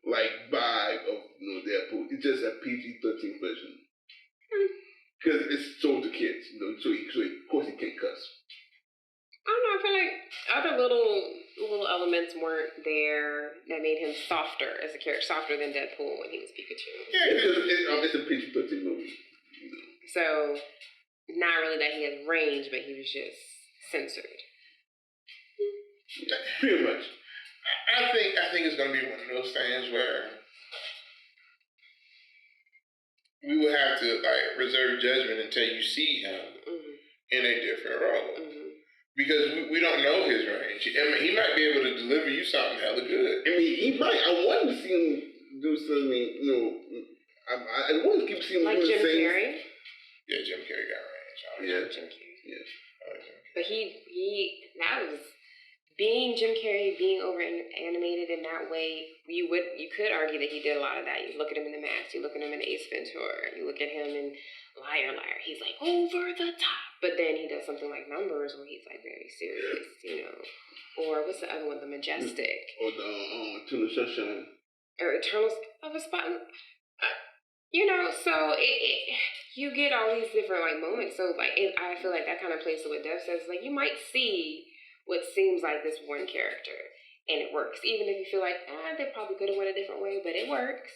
Speaker 2: like vibe of Deadpool. It's just a PG-13 version. Because it's sold to kids, so of course he can't cuss.
Speaker 3: I don't know. I feel like other little elements weren't there that made him softer as a character, softer than Deadpool when he was Pikachu.
Speaker 2: Yeah, it's a PG-13 movie.
Speaker 3: So, not really that he had range, but he was just censored.
Speaker 2: Pretty much.
Speaker 1: I think it's gonna be one of those things where we will have to reserve judgment until you see him in a different role. Because we don't know his range. I mean, he might be able to deliver you something hella good.
Speaker 2: I mean, he might. I want to see him do something, I want to keep seeing him
Speaker 3: like
Speaker 2: do
Speaker 3: Jim
Speaker 2: the same.
Speaker 3: Carrey?
Speaker 1: Yeah, Jim Carrey got range.
Speaker 3: Jim Carrey.
Speaker 2: Yes.
Speaker 3: But that was being Jim Carrey, being over animated in that way. You could argue that he did a lot of that. You look at him in The Mask, you look at him in Ace Ventura, you look at him in Liar. He's like over the top. But then he does something like Numbers where he's like very serious, Or what's the other one? The Majestic.
Speaker 2: Or the Eternal Sunshine.
Speaker 3: Or Eternal of a Spot. So you get all these different moments. So I feel like that kind of plays to what Dev says. You might see what seems like this one character, and it works. Even if you feel like they probably could have went a different way, but it works.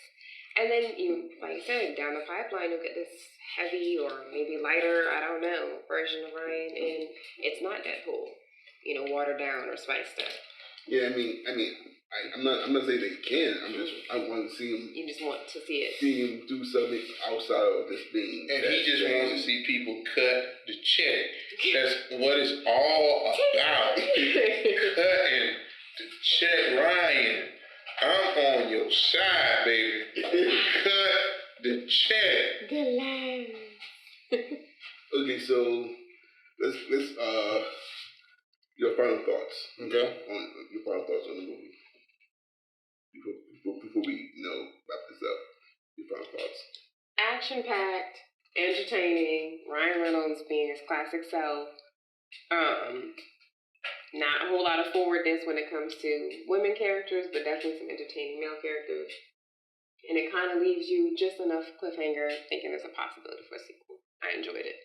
Speaker 3: And then you, like you said, down the pipeline, you'll get this heavy or maybe lighter, I don't know, version of Ryan, and it's not Deadpool, watered down or spiced up.
Speaker 2: Yeah, I'm not saying they can. I want to see him.
Speaker 3: You just want to see it.
Speaker 2: See him do something outside of this being.
Speaker 1: And he just wants to see people cut the check. That's what it's all about. Cutting the check, Ryan. I'm on your side, baby. Cut the check.
Speaker 3: The line.
Speaker 2: Okay, so let's your final thoughts.
Speaker 1: Okay.
Speaker 2: On your final thoughts on the movie. Before we wrap this up. Your final thoughts.
Speaker 3: Action-packed, entertaining. Ryan Reynolds being his classic self. Not a whole lot of forwardness when it comes to women characters, but definitely some entertaining male characters. And it kind of leaves you just enough cliffhanger thinking there's a possibility for a sequel. I enjoyed it.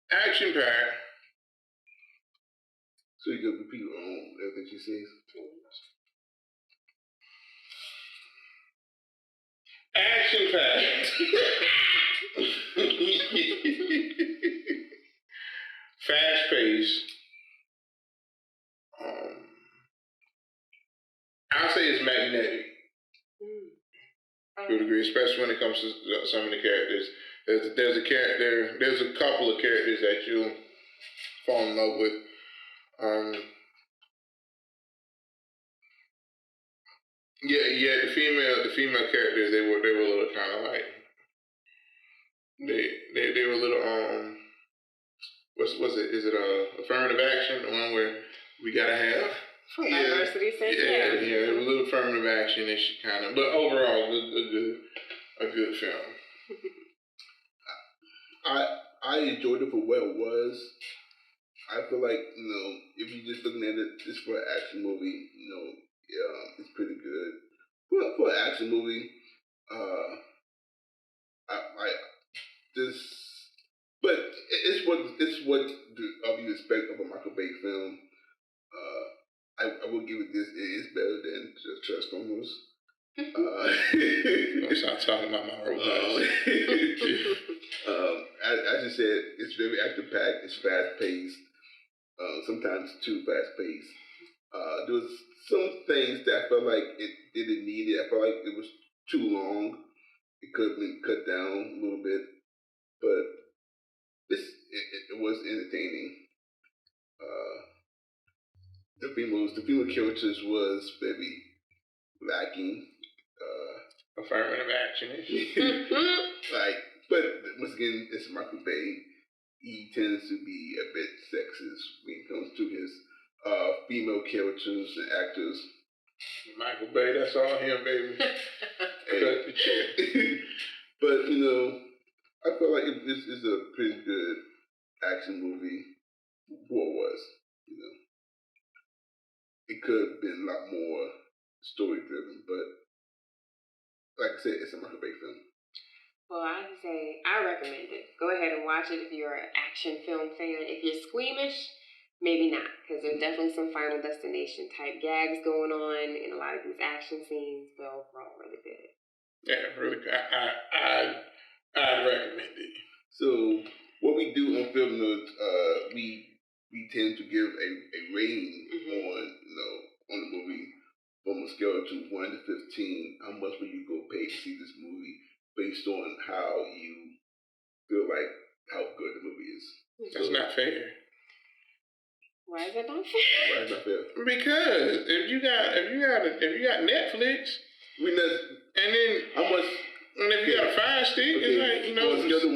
Speaker 1: Action packed.
Speaker 2: So you can repeat everything she says?
Speaker 1: Action packed. Fast paced. I'll say it's magnetic. To a degree, especially when it comes to some of the characters. There's a couple of characters that you'll fall in love with. The female characters, they were a little kind of They were a little what's it? Is it affirmative action? The one where we gotta have
Speaker 3: for diversity sake.
Speaker 1: Yeah. It was a little affirmative action-ish kind of, but overall, a good film.
Speaker 2: I enjoyed it for what it was. I feel like, if you're just looking at it just for an action movie, it's pretty good. For an action movie, but it's what you expect of a Michael Bay film. I will give it this. It is better than Transformers.
Speaker 1: Don't stop talking about my robots.
Speaker 2: As you said, it's very action-packed. It's fast-paced. Sometimes too fast-paced. There was some things that I felt like it didn't need it. I felt like it was too long. It could have been cut down a little bit, but it was entertaining. The female characters was very lacking.
Speaker 1: Affirmative action.
Speaker 2: But once again, it's Michael Bay. He tends to be a bit sexist when it comes to his female characters and actors.
Speaker 1: Michael Bay, that's all him, baby. Cut the check.
Speaker 2: But I feel like it's a pretty good action movie. What it was, it could have been a lot more story driven, but like I said, it's a Michael Bay film.
Speaker 3: Well, I would say I recommend it. Go ahead and watch it if you're an action film fan. If you're squeamish, maybe not, because there's definitely some Final Destination type gags going on in a lot of these action scenes, but overall, really good.
Speaker 1: Yeah, really good. I'd recommend it.
Speaker 2: So what we do on Film Notes, we tend to give a rating on the movie from a scale of 1 to 15. How much will you go pay to see this movie based on how you feel like how good the movie is?
Speaker 1: That's not fair.
Speaker 3: Why is it not fair?
Speaker 2: Why is it not fair?
Speaker 1: Because if you got Netflix, and then
Speaker 2: how much?
Speaker 1: And if you got a Fire Stick, it's like
Speaker 2: on a scale of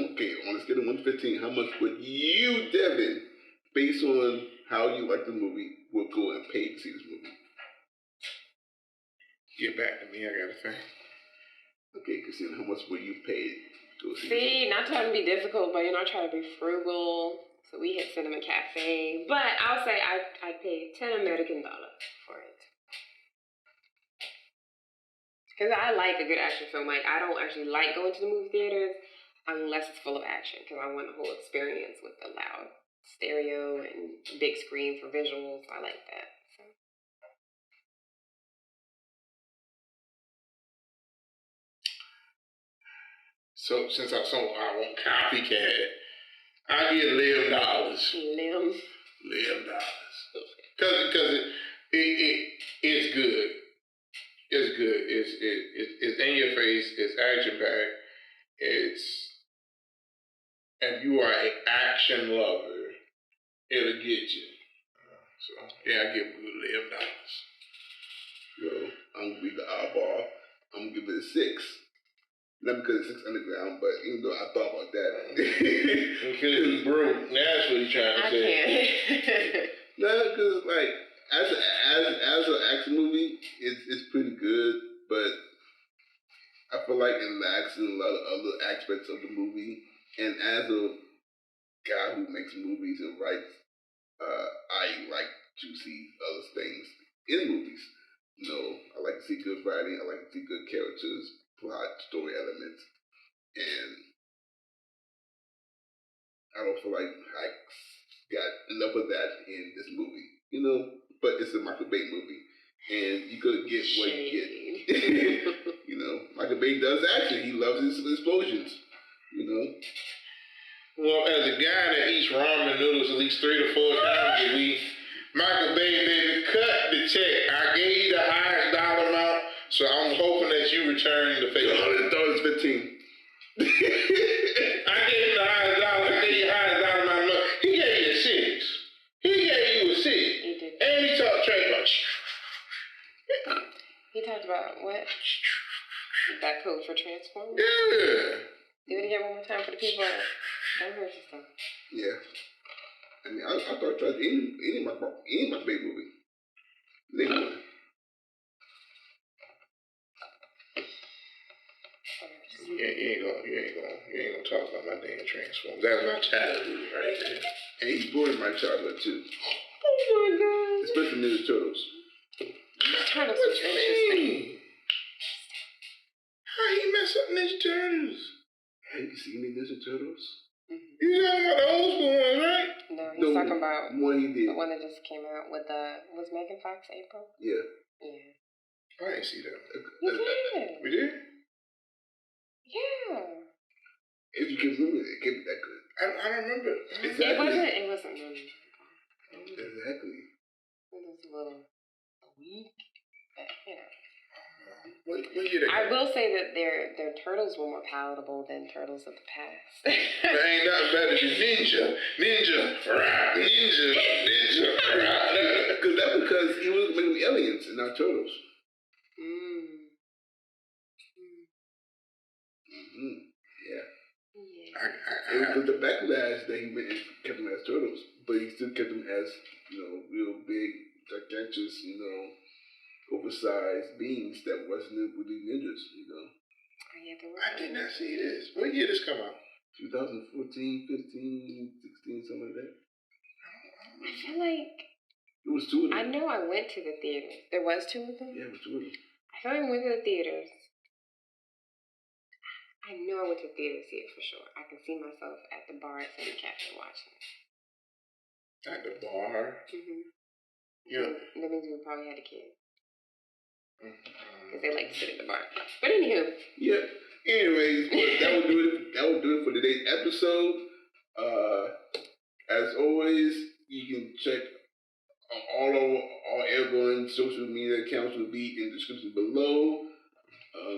Speaker 2: 1 to 15, how much would you, Devin, based on how you like the movie, would go and pay to see this movie?
Speaker 1: Get back to me, I got a thing.
Speaker 2: Okay, Christina, how much will you pay to go see?
Speaker 3: See, not trying to be difficult, but I try to be frugal. So we hit Cinema Cafe, but I'll say I'd pay $10 American for it. Because I like a good action film. Like, I don't actually like going to the movie theaters unless it's full of action, because I want the whole experience with the loud stereo and big screen for visuals. I like that.
Speaker 1: So since I won't copycat, I give $11.
Speaker 3: $11.
Speaker 1: Because it's good. It's good. It's in your face. It's action packed. If you are an action lover, it'll get you. So yeah, I give it $11.
Speaker 2: Yo, I'm gonna be the oddball. I'm gonna give it a 6. Not because it's 6 underground, but even though I thought about that.
Speaker 1: Because he's broke. That's what he's trying to say.
Speaker 3: I can't.
Speaker 2: No, because as an action movie, it's pretty good, but I feel like it lacks in a lot of other aspects of the movie. And as a guy who makes movies and writes, I like to see other things in movies. I like to see good writing. I like to see good characters, plot, story elements, and I don't feel like I got enough of that in this movie. But it's a Michael Bay movie, and you could get what you get. Michael Bay does action. He loves his explosions.
Speaker 1: Well, as a guy that eats ramen noodles at least 3 to 4 times a week, Michael Bay, baby, cut the check. I gave you the highest dollar amount, so I'm hoping that you return the favor.
Speaker 2: $100.15.
Speaker 1: I gave you the highest dollar. I gave you the highest dollar amount of money. He gave you a 6. He gave you a 6.
Speaker 3: He did.
Speaker 1: And he talked trash about.
Speaker 3: He talked about what? That code for Transformers?
Speaker 1: Yeah.
Speaker 3: Do it again one more time for the people. Don't hurt yourself.
Speaker 2: Yeah. I mean, I thought I tried any of my baby movie. Name one.
Speaker 1: You ain't gonna talk about my damn Transformers. That's my childhood right there.
Speaker 2: And he ruined my childhood too.
Speaker 3: Oh my God.
Speaker 2: Especially Ninja Turtles.
Speaker 3: Turtles was interesting.
Speaker 1: How he mess up Ninja Turtles?
Speaker 2: Have you seen the Ninja Turtles?
Speaker 3: Mm-hmm.
Speaker 1: You talking about the old school ones, right?
Speaker 3: No, he's talking about
Speaker 2: one he did.
Speaker 3: the one that just came out with was Megan Fox April?
Speaker 2: Yeah.
Speaker 3: Yeah.
Speaker 1: I didn't see that.
Speaker 3: You did.
Speaker 1: We did?
Speaker 3: Yeah.
Speaker 2: If you can remember it can't be that good.
Speaker 1: I don't remember.
Speaker 2: Exactly.
Speaker 3: It wasn't really.
Speaker 2: Exactly.
Speaker 3: It was a little weak. But, you know.
Speaker 1: What year
Speaker 3: I will say that their turtles were more palatable than turtles of the past.
Speaker 1: There ain't nothing better than ninja, rah, ninja, rah.
Speaker 2: Because he was making aliens and not turtles. Yeah. It was the backlash that he went and kept them as turtles, but he still kept them as, real big, gigantic, oversized beings that wasn't really ninjas,
Speaker 1: I did not see this. What year did this come out?
Speaker 2: 2014, 15, 16, something like that.
Speaker 3: I feel like
Speaker 2: it was two of them.
Speaker 3: I know I went to the theaters. There was two of them?
Speaker 2: Yeah, it was two of them.
Speaker 3: I feel like I went to the theaters. I know I went to the theater to see it for sure. I can see myself at the bar at Sunny Cafe watching it.
Speaker 1: At the bar?
Speaker 3: Mm-hmm.
Speaker 1: Yeah.
Speaker 3: That means we probably had a kid. Because they like to sit at the bar. But anywho.
Speaker 2: Yep. Anyways, that would do it for today's episode. As always, you can check all everyone's social media accounts will be in the description below.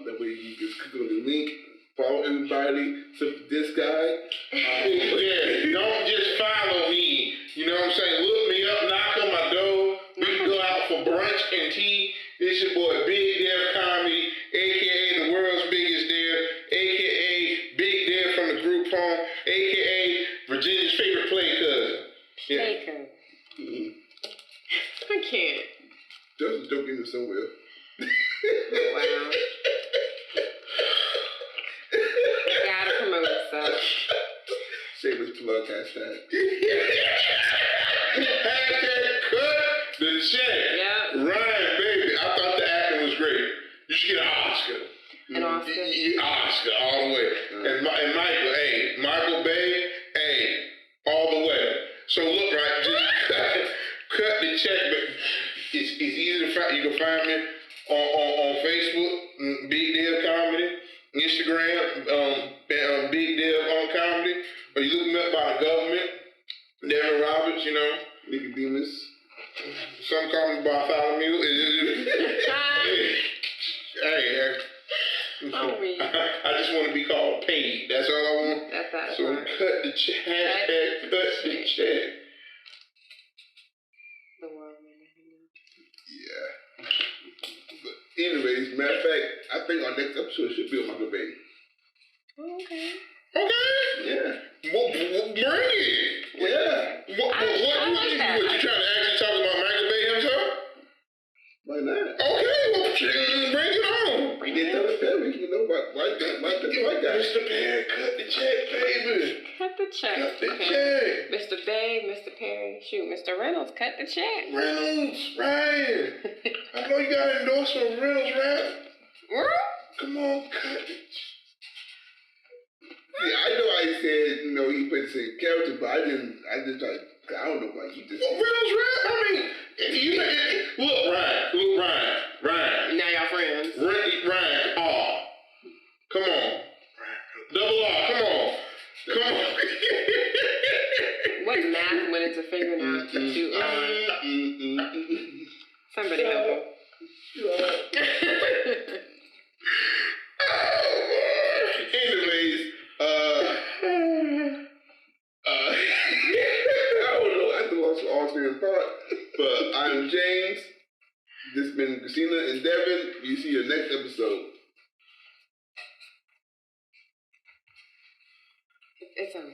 Speaker 2: That way you just click on the link, follow everybody, except this guy.
Speaker 1: Yeah, don't just follow me. You know what I'm saying? Look me up, knock on my door. We can go out for brunch and tea. This your boy Big Dev Comedy, aka the world's biggest Dev, aka Big Dev from the group home, aka Virginia's favorite play cousin. Yeah.
Speaker 3: Play cousin.
Speaker 2: Mm-hmm.
Speaker 3: I can't.
Speaker 2: There's a joke in there somewhere.
Speaker 3: Wow. Gotta promote yourself.
Speaker 2: Shameless plug, hashtag.
Speaker 1: Hashtag cut the check.
Speaker 3: Yep.
Speaker 1: Ryan, baby. I thought the acting was great. You should get an Oscar.
Speaker 3: An Oscar?
Speaker 1: Oscar, all the way. And Michael, Michael Bay, all the way. So look, right, just cut the check, but it's easy to find. You can find me on Facebook, Big Dev Comedy, Instagram, Big Dev on Comedy, or you look me up by the government, Devin Roberts,
Speaker 2: Nicodemus.
Speaker 1: Some call me Bartholomew. I just want to be called paid. That's all I want.
Speaker 3: That's
Speaker 1: so
Speaker 3: right.
Speaker 1: Cut the check. Cut the check.
Speaker 3: The world may never know.
Speaker 2: Yeah. But anyways, matter of fact, I think our next episode should be on Michael Bay.
Speaker 3: Oh, okay.
Speaker 1: Okay.
Speaker 2: Yeah.
Speaker 1: Well, bring it.
Speaker 2: Yeah.
Speaker 1: What you trying to actually talk about Michael Bay himself?
Speaker 2: Why not?
Speaker 1: Okay, well, bring it on.
Speaker 2: Bring it to the Perry, why guy?
Speaker 1: Mr. Perry, cut the check, baby.
Speaker 3: Cut the check.
Speaker 1: Cut the check.
Speaker 3: Mr. Bay, Mr. Perry, shoot, Mr. Reynolds, cut the check.
Speaker 1: Reynolds, Ryan. I know you got an endorsement from Reynolds, right? Come on, cut the check.
Speaker 2: Yeah, I know I said, he played the same character, but I just like, I don't know why he just...
Speaker 1: Well, Reynolds, right? I mean, look, Ryan.
Speaker 3: Now y'all friends.
Speaker 1: Ryan, come on. Double R, come on.
Speaker 3: What math went into figuring out the two Somebody help him.
Speaker 2: Anyways, I don't know. I lost all train of thought. But I'm James. This has been Christina and Devin. You see you next episode.
Speaker 3: It's over.